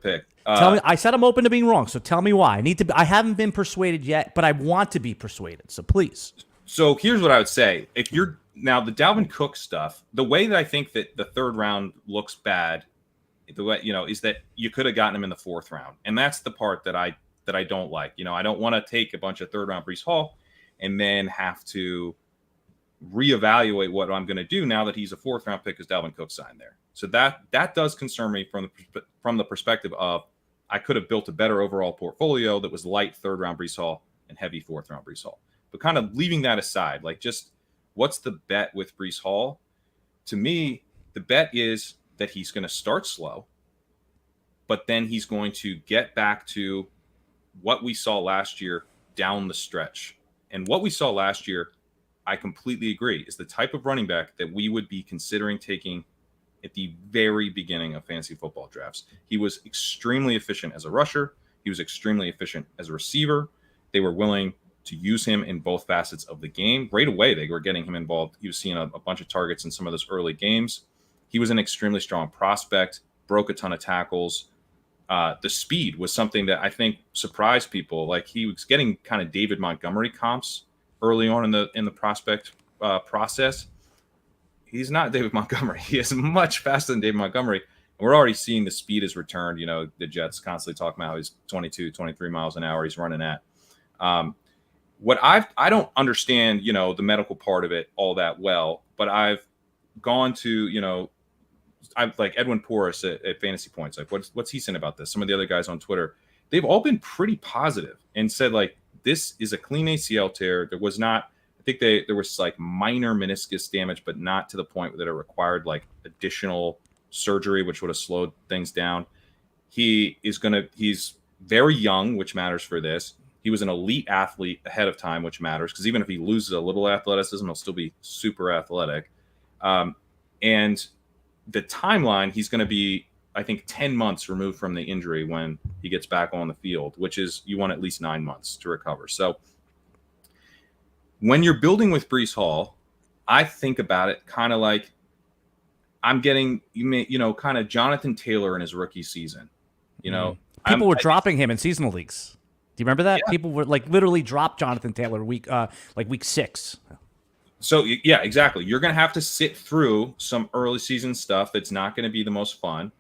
pick. Tell me, I said I'm open to being wrong, so tell me why. I haven't been persuaded yet, but I want to be persuaded. So please. So here's what I would say. If you're now the Dalvin Cook stuff, the way that I think that the third round looks bad, the way is that you could have gotten him in the fourth round, and that's the part that I don't like. I don't want to take a bunch of third round Breece Hall and then have to reevaluate what I'm going to do now that he's a fourth round pick because Dalvin Cook signed there. So that does concern me from the perspective of I could have built a better overall portfolio that was light third round Breece Hall and heavy fourth round Breece Hall. But kind of leaving that aside, just what's the bet with Breece Hall? To me, the bet is that he's going to start slow, but then he's going to get back to what we saw last year down the stretch. And what we saw last year, I completely agree, is the type of running back that we would be considering taking at the very beginning of fantasy football drafts. He was extremely efficient as a rusher. He was extremely efficient as a receiver. They were willing to use him in both facets of the game. Right away, they were getting him involved. He was seeing a bunch of targets in some of those early games. He was an extremely strong prospect, broke a ton of tackles. The speed was something that I think surprised people. He was getting kind of David Montgomery comps early on in the prospect process. He's not David Montgomery. He is much faster than David Montgomery. And we're already seeing the speed is returned. The Jets constantly talking about how he's 22, 23 miles an hour he's running at. What I don't understand, the medical part of it all that well, but I've gone to, I've like Edwin Porras at Fantasy Points. What's he saying about this? Some of the other guys on Twitter, they've all been pretty positive and said this is a clean ACL tear. There was not, I think there was minor meniscus damage, but not to the point that it required additional surgery, which would have slowed things down. He's very young, which matters for this. He was an elite athlete ahead of time, which matters because even if he loses a little athleticism, he'll still be super athletic. And the timeline, he's going to be, I think, 10 months removed from the injury when he gets back on the field, which is you want at least 9 months to recover. So when you're building with Breece Hall, I think about it kind of like I'm getting, kind of Jonathan Taylor in his rookie season. People were dropping him in seasonal leagues. Do you remember that? Yeah. People were literally dropped Jonathan Taylor week 6. So yeah, exactly. You're going to have to sit through some early season stuff that's not going to be the most fun,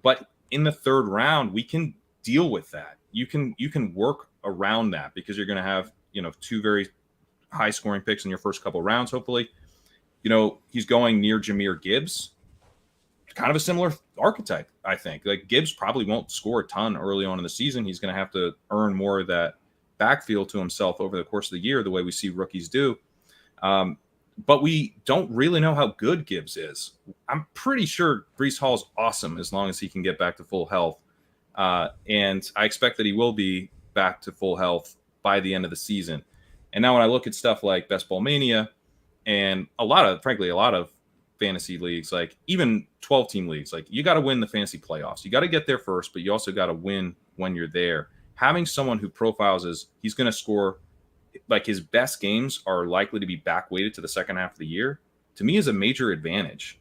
but in the third round, we can deal with that. You can work around that because you're going to have two very high scoring picks in your first couple rounds, hopefully. He's going near Jahmyr Gibbs. Kind of a similar archetype, I think. Like Gibbs probably won't score a ton early on in the season. He's going to have to earn more of that backfield to himself over the course of the year, the way we see rookies do. But we don't really know how good Gibbs is. I'm pretty sure Breece Hall's awesome as long as he can get back to full health. And I expect that he will be back to full health by the end of the season. And now when I look at stuff like Bestball Mania and a lot of fantasy leagues, like even 12-team leagues, like you got to win the fantasy playoffs. You got to get there first, but you also got to win when you're there. Having someone who profiles as he's going to score, like his best games are likely to be back weighted to the second half of the year, to me is a major advantage,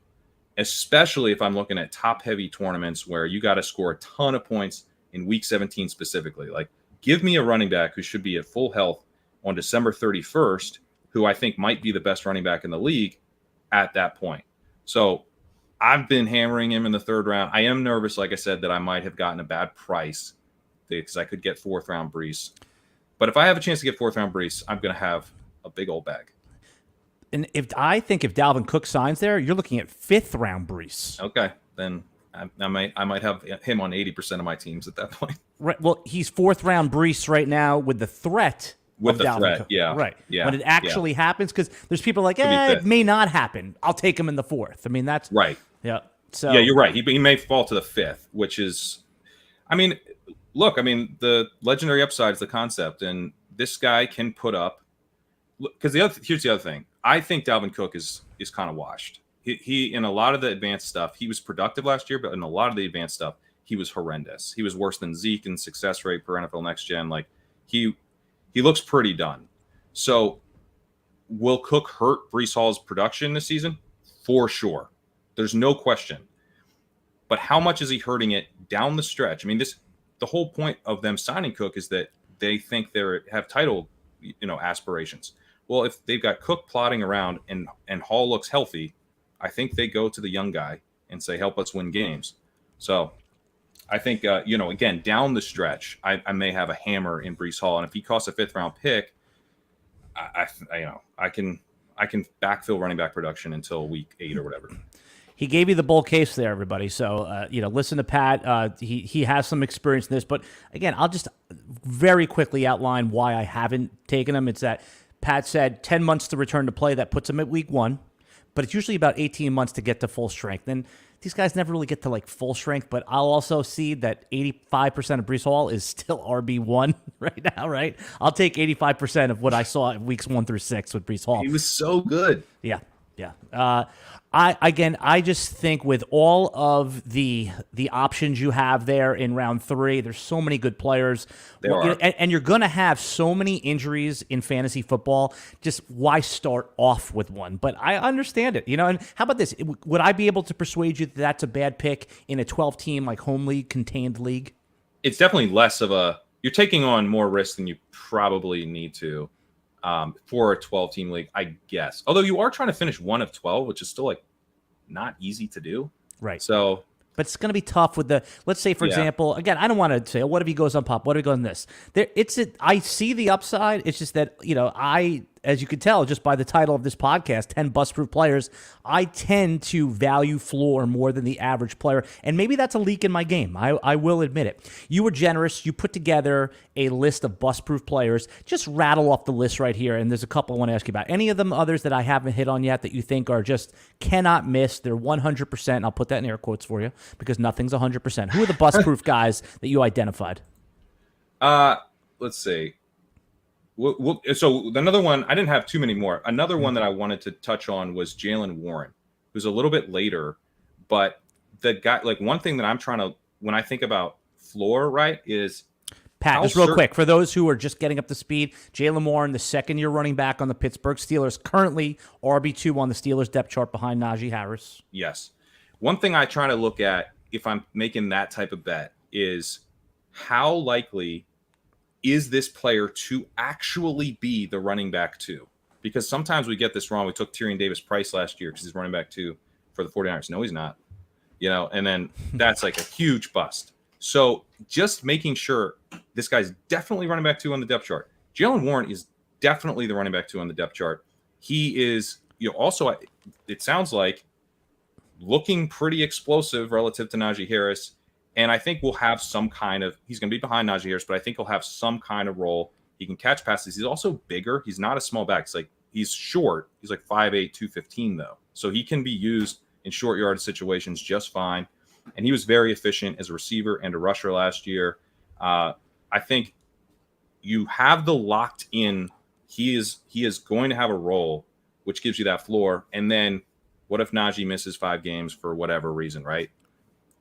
especially if I'm looking at top heavy tournaments where you got to score a ton of points in week 17 specifically. Like give me a running back who should be at full health on December 31st, who I think might be the best running back in the league at that point. So I've been hammering him in the third round. I am nervous, like I said, that I might have gotten a bad price because I could get fourth round Breece. But if I have a chance to get fourth round Breece, I'm going to have a big old bag. And if Dalvin Cook signs there, you're looking at fifth round Breece. Okay, then I might have him on 80% of my teams at that point. Right. Well, he's fourth round Breece right now with the threat. With the threat, yeah. Right. Yeah. When it actually happens, because there's people like, it may not happen. I'll take him in the fourth. I mean, that's right. Yeah. So yeah, you're right. He may fall to the fifth, which is, look, the legendary upside is the concept, and this guy can put up. Because here's the other thing. I think Dalvin Cook is kind of washed. He in a lot of the advanced stuff, he was productive last year, but in a lot of the advanced stuff, he was horrendous. He was worse than Zeke in success rate per NFL Next Gen. Like he looks pretty done. So will Cook hurt Breece Hall's production this season? For sure. There's no question. But how much is he hurting it down the stretch? The whole point of them signing Cook is that they think they have title, aspirations. Well, if they've got Cook plodding around and Hall looks healthy, I think they go to the young guy and say, help us win games. So I think, again, down the stretch, I may have a hammer in Breece Hall. And if he costs a fifth round pick, I can backfill running back production until week 8 or whatever. He gave you the bull case there, everybody. So, listen to Pat. He has some experience in this. But, again, I'll just very quickly outline why I haven't taken him. It's that Pat said 10 months to return to play. That puts him at week 1. But it's usually about 18 months to get to full strength. And these guys never really get to, full strength. But I'll also see that 85% of Breece Hall is still RB1 right now, right? I'll take 85% of what I saw in weeks 1 through 6 with Breece Hall. He was so good. Yeah. I just think with all of the options you have there in round 3, there's so many good players. And you're going to have so many injuries in fantasy football. Just why start off with one? But I understand it, And how about this? Would I be able to persuade you that that's a bad pick in a 12-team home league, contained league? It's definitely less of you're taking on more risk than you probably need to. For a 12-team league, I guess. Although you are trying to finish 1 of 12, which is still not easy to do. Right. So, but it's going to be tough with let's say, for example, again, I don't want to say, what if he goes on pop? What if he goes on this? I see the upside. It's just that, as you can tell, just by the title of this podcast, 10 bust-proof players, I tend to value floor more than the average player. And maybe that's a leak in my game. I will admit it. You were generous. You put together a list of bust-proof players. Just rattle off the list right here. And there's a couple I want to ask you about. Any of them others that I haven't hit on yet that you think are just cannot miss? They're 100%. I'll put that in air quotes for you because nothing's 100%. Who are the bust-proof guys that you identified? Let's see. So another one, I didn't have too many more. Another one that I wanted to touch on was Jaylen Warren, who's a little bit later, but the guy, one thing that I'm trying to, when I think about floor, right, is Pat, just real quick, for those who are just getting up to speed, Jaylen Warren, the second-year running back on the Pittsburgh Steelers, currently RB2 on the Steelers depth chart behind Najee Harris. Yes. One thing I try to look at if I'm making that type of bet is how likely is this player to actually be the running back 2? Because sometimes we get this wrong. We took Tyrion Davis-Price last year because he's running back 2 for the 49ers. No, he's not. And then that's a huge bust. So just making sure this guy's definitely running back 2 on the depth chart. Jaylen Warren is definitely the running back 2 on the depth chart. He is, also, it sounds like, looking pretty explosive relative to Najee Harris. And I think we'll have some kind of, he's going to be behind Najee Harris, but I think he'll have some kind of role. He can catch passes. He's also bigger. He's not a small back. He's short. He's like 5'8", 215 though. So he can be used in short yard situations just fine. And he was very efficient as a receiver and a rusher last year. I think you have the locked in. He is going to have a role, which gives you that floor. And then what if Najee misses 5 games for whatever reason, right?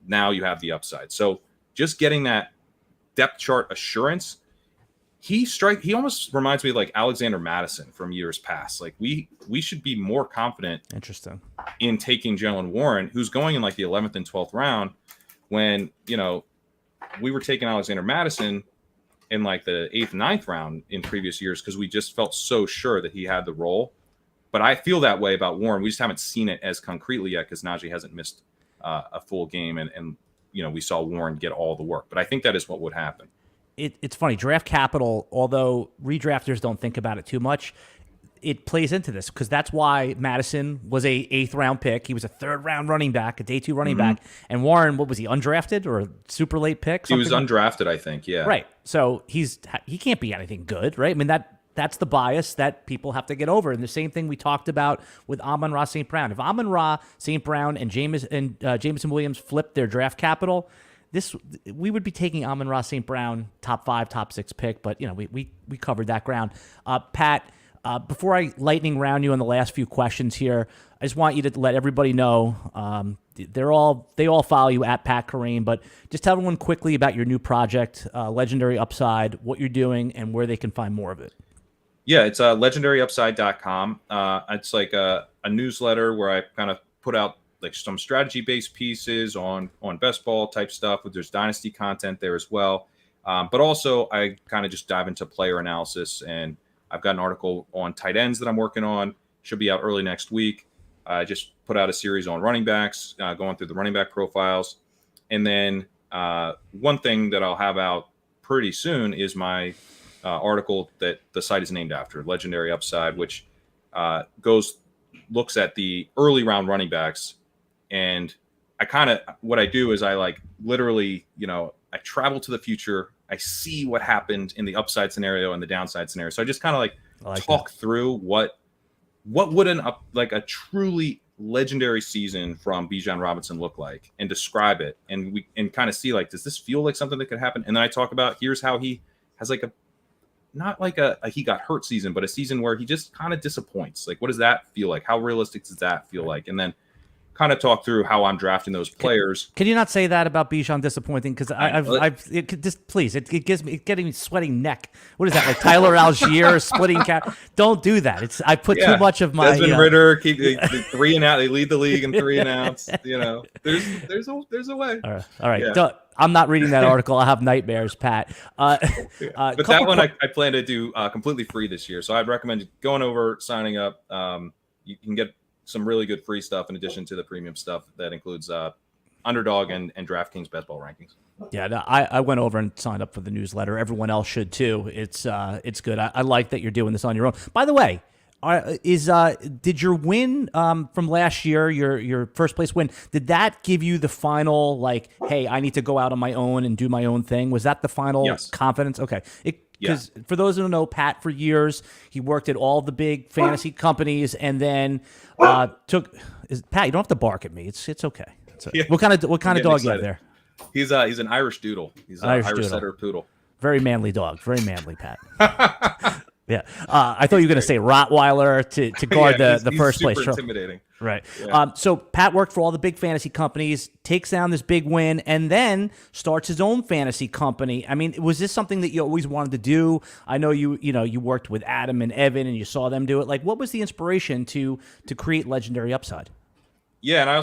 Now you have the upside. So just getting that depth chart assurance, he almost reminds me of like Alexander Madison from years past. Like we should be more confident in taking Jaylen Warren, who's going in like the 11th and 12th round, when, we were taking Alexander Madison in like the 8th, 9th round in previous years because we just felt so sure that he had the role. But I feel that way about Warren. We just haven't seen it as concretely yet because Najee hasn't missed a full game, and we saw Warren get all the work. But I think that is what would happen. It's funny. Draft capital, although redrafters don't think about it too much, it plays into this because that's why Madison was a 8th round pick. He was a 3rd round running back, a day 2 running back. And Warren, what was he, undrafted or a super late pick? He was undrafted, I think. Yeah. Right. So he can't be anything good, right? I mean, that's the bias that people have to get over. And the same thing we talked about with Amon-Ra St. Brown. If Amon-Ra St. Brown and Jameson Williams flipped their draft capital, we would be taking Amon-Ra St. Brown top 5, top 6 pick. But, we covered that ground. Pat, before I lightning round you on the last few questions here, I just want you to let everybody know they all follow you at Pat Kerrane, but just tell everyone quickly about your new project, Legendary Upside, what you're doing, and where they can find more of it. Yeah, it's legendaryupside.com. It's like a newsletter where I kind of put out like some strategy-based pieces on best ball type stuff. There's dynasty content there as well. But also I kind of just dive into player analysis, and I've got an article on tight ends that I'm working on. Should be out early next week. I just put out a series on running backs, going through the running back profiles. And then one thing that I'll have out pretty soon is my article that the site is named after, Legendary Upside, which looks at the early round running backs. And what I do is I like literally, I travel to the future. I see what happened in the upside scenario and the downside scenario. So I just kind of like talk through what would a truly legendary season from Bijan Robinson look like, and describe it, and kind of see like, does this feel like something that could happen? And then I talk about here's how he has like not like a he got hurt season, but a season where he just kind of disappoints. Like, what does that feel like? How realistic does that feel like? And then kind of talk through how I'm drafting those players. Can you not say that about Bijan disappointing? Because it's getting me sweating neck. What is that, like Tyler Algier splitting cap? Don't do that. I put too much of my Desmond Ridder keep the 3 and out. They lead the league in 3 and outs. There's a way. All right. Yeah. I'm not reading that article. I'll have nightmares, Pat. But that one I plan to do completely free this year. So I'd recommend going over, signing up. You can get some really good free stuff in addition to the premium stuff that includes Underdog and DraftKings best ball rankings. Yeah, no, I went over and signed up for the newsletter. Everyone else should too. It's good. I like that you're doing this on your own. By the way, did your win from last year, your first place win, did that give you the final like, hey, I need to go out on my own and do my own thing? Was that the final confidence? Okay. Because for those who don't know, Pat, for years, he worked at all the big fantasy companies, and then Pat, you don't have to bark at me. It's okay. Yeah. What kind of dog you have there? He's an Irish Doodle. He's an Irish setter poodle. Very manly dog. Very manly, Pat. Yeah. I thought you were going to say Rottweiler to guard the first place. He's super intimidating. Right. Yeah. So Pat worked for all the big fantasy companies, takes down this big win, and then starts his own fantasy company. I mean, was this something that you always wanted to do? I know you worked with Adam and Evan, and you saw them do it. Like, what was the inspiration to create Legendary Upside? Yeah, and I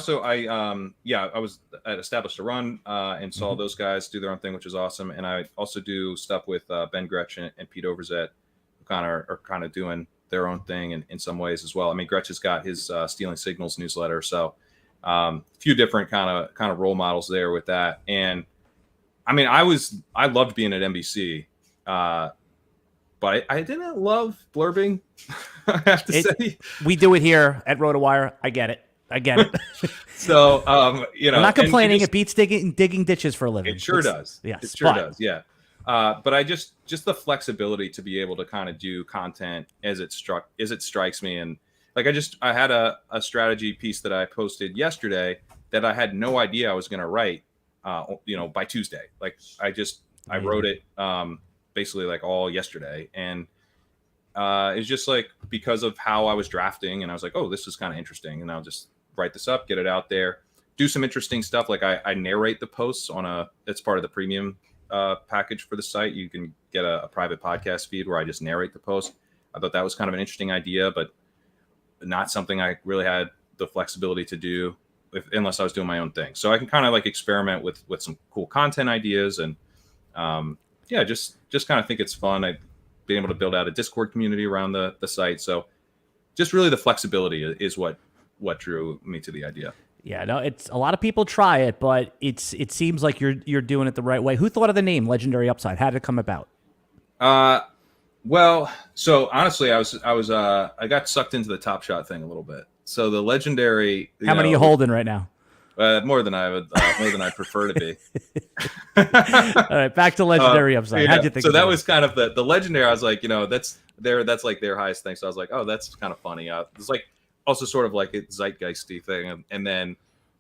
established a run and saw those guys do their own thing, which is awesome. And I also do stuff with Ben Gretchen and Pete Overzet, who are kind of doing their own thing in some ways as well. I mean, Gretchen's got his Stealing Signals newsletter, so a few different kind of role models there with that. And I mean, I loved being at NBC. but I didn't love blurbing. I have to say, we do it here at RotoWire. I get it. So, I'm not complaining. It beats digging ditches for a living. It sure does. Yes, it sure does. Yeah. But I just the flexibility to be able to kind of do content as it strikes me. And like, I had a strategy piece that I posted yesterday that I had no idea I was going to write, by Tuesday. Like I wrote it, basically like all yesterday. And, it's just like, because of how I was drafting, and I was like, oh, this is kind of interesting. And I'll just write this up, get it out there, do some interesting stuff. Like I narrate the posts it's part of the premium package for the site. You can get a private podcast feed where I just narrate the post. I thought that was kind of an interesting idea, but not something I really had the flexibility to do unless I was doing my own thing. So I can kind of like experiment with some cool content ideas, and just kind of think it's fun. I've been able to build out a Discord community around the site. So just really the flexibility is what drew me to the idea. Yeah, no, it's a lot of people try it, but it seems like you're doing it the right way. Who thought of the name Legendary Upside? How did it come about? Well, so honestly, I got sucked into the Top Shot thing a little bit. So the Legendary. How many are you holding right now? More than I would, more than I prefer to be. All right, back to Legendary Upside. How'd you think? So that was kind of the Legendary. I was like, that's like their highest thing. So I was like, oh, that's kind of funny. It's like also sort of like a zeitgeisty thing. And then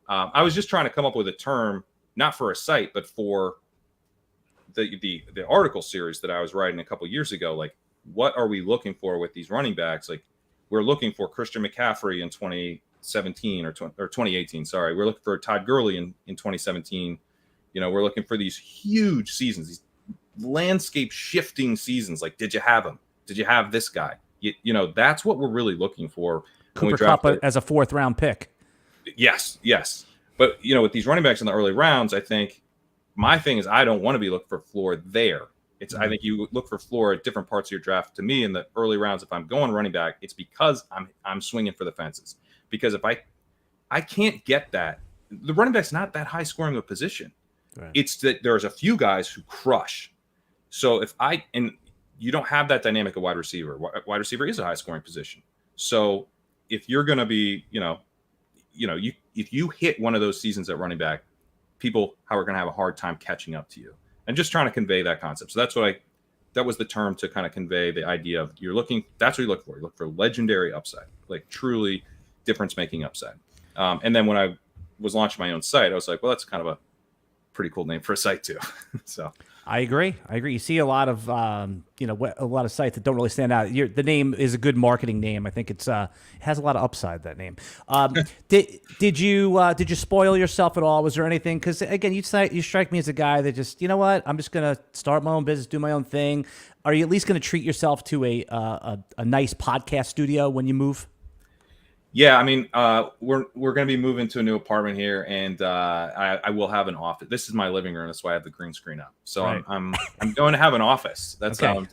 I was just trying to come up with a term, not for a site, but for the article series that I was writing a couple years ago. Like, what are we looking for with these running backs? Like, we're looking for Christian McCaffrey in 2017 or 2018. Sorry, we're looking for Todd Gurley in 2017. We're looking for these huge seasons, these landscape shifting seasons. Like, did you have him? Did you have this guy? That's what we're really looking for. Cooper Kupp as a 4th round pick. Yes. But, with these running backs in the early rounds, I think my thing is I don't want to be looking for floor there. I think you look for floor at different parts of your draft. To me, in the early rounds, if I'm going running back, it's because I'm swinging for the fences. Because if I can't get that, the running back's not that high scoring of a position. Right. It's that there's a few guys who crush. So and you don't have that dynamic of wide receiver. Wide receiver is a high scoring position. So if you're going to be, if you hit one of those seasons at running back, people are going to have a hard time catching up to you. And just trying to convey that concept. So that was the term to kind of convey the idea of that's what you look for. You look for legendary upside, like truly difference-making upside. And then when I was launching my own site, I was like, well, that's kind of a pretty cool name for a site too. So I agree. You see a lot of a lot of sites that don't really stand out. The name is a good marketing name. I think it has a lot of upside. That name. Did you spoil yourself at all? Was there anything? Because again, you strike me as a guy that just I'm just gonna start my own business, do my own thing. Are you at least gonna treat yourself to a nice podcast studio when you move? Yeah, I mean, we're going to be moving to a new apartment here, and I will have an office. This is my living room. That's why I have the green screen up. So right. I'm going to have an office. That's okay.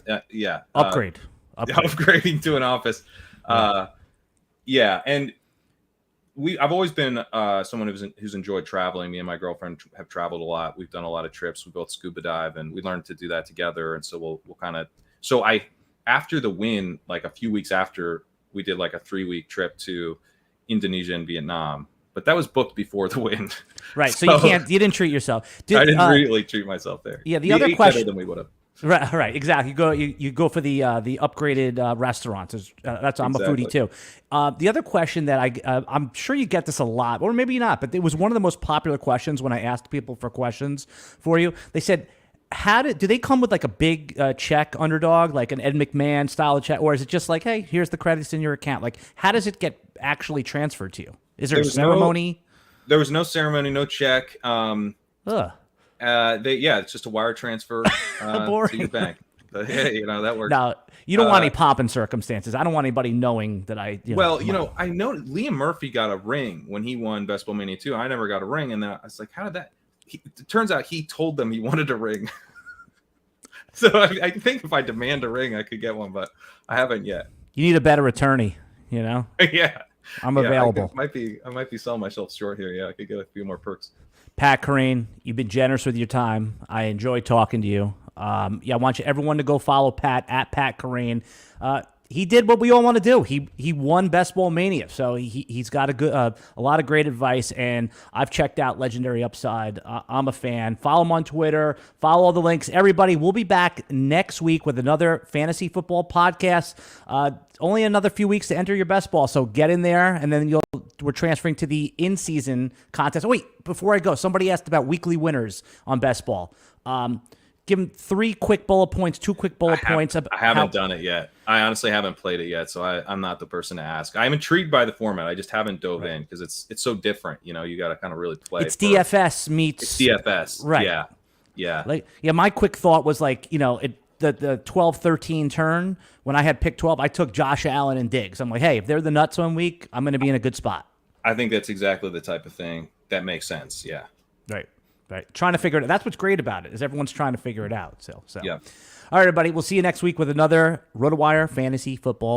Upgrading to an office. And I've always been someone who's enjoyed traveling. Me and my girlfriend have traveled a lot. We've done a lot of trips. We both scuba dive, and we learned to do that together. And so we'll kind of. So after the win, like a few weeks after. We did like a 3-week trip to Indonesia and Vietnam, but that was booked before the win. Right. So you didn't treat yourself. I didn't really treat myself there. Yeah. The other question better than we would have. Right. Exactly. You go for the upgraded restaurants. I'm a foodie too. The other question that I'm sure you get this a lot, or maybe not, but it was one of the most popular questions when I asked people for questions for you. They said, do they come with like a big check underdog, like an Ed McMahon style of check, or is it just like, hey, here's the credits in your account? Like, how does it get actually transferred to you? Is there a ceremony? There was no ceremony, no check. It's just a wire transfer to your bank. But, hey, that works. Now, you don't want any pomp and circumstances. I don't want anybody knowing that I. I know Liam Murphy got a ring when he won Bestball Mania 2. I never got a ring, and then I was like, how did that? It turns out he told them he wanted a ring. So I think if I demand a ring, I could get one, but I haven't yet. You need a better attorney, Yeah. I'm available. I might be selling myself short here. Yeah, I could get a few more perks. Pat Kerrane, you've been generous with your time. I enjoy talking to you. I want everyone to go follow Pat at Pat Kerrane. He did what we all want to do. He won Bestball Mania, so he's got a lot of great advice. And I've checked out Legendary Upside. I'm a fan. Follow him on Twitter. Follow all the links. Everybody, we'll be back next week with another fantasy football podcast. Only another few weeks to enter your best ball, so get in there, and then we're transferring to the in-season contest. Oh, wait, before I go, somebody asked about weekly winners on best ball. Give them 3 quick bullet points, 2 quick bullet points. I haven't done it yet. I honestly haven't played it yet, so I'm not the person to ask. I'm intrigued by the format. I just haven't dove in because it's so different. You got to kind of really play. It's DFS meets. It's DFS, right? Yeah. My quick thought was the 12-13 turn when I had pick 12, I took Josh Allen and Diggs. I'm like, hey, if they're the nuts 1 week, I'm going to be in a good spot. I think that's exactly the type of thing that makes sense. Yeah. Right. Trying to figure it out. That's what's great about it, is everyone's trying to figure it out. So. Yeah. All right, everybody. We'll see you next week with another RotoWire Fantasy Football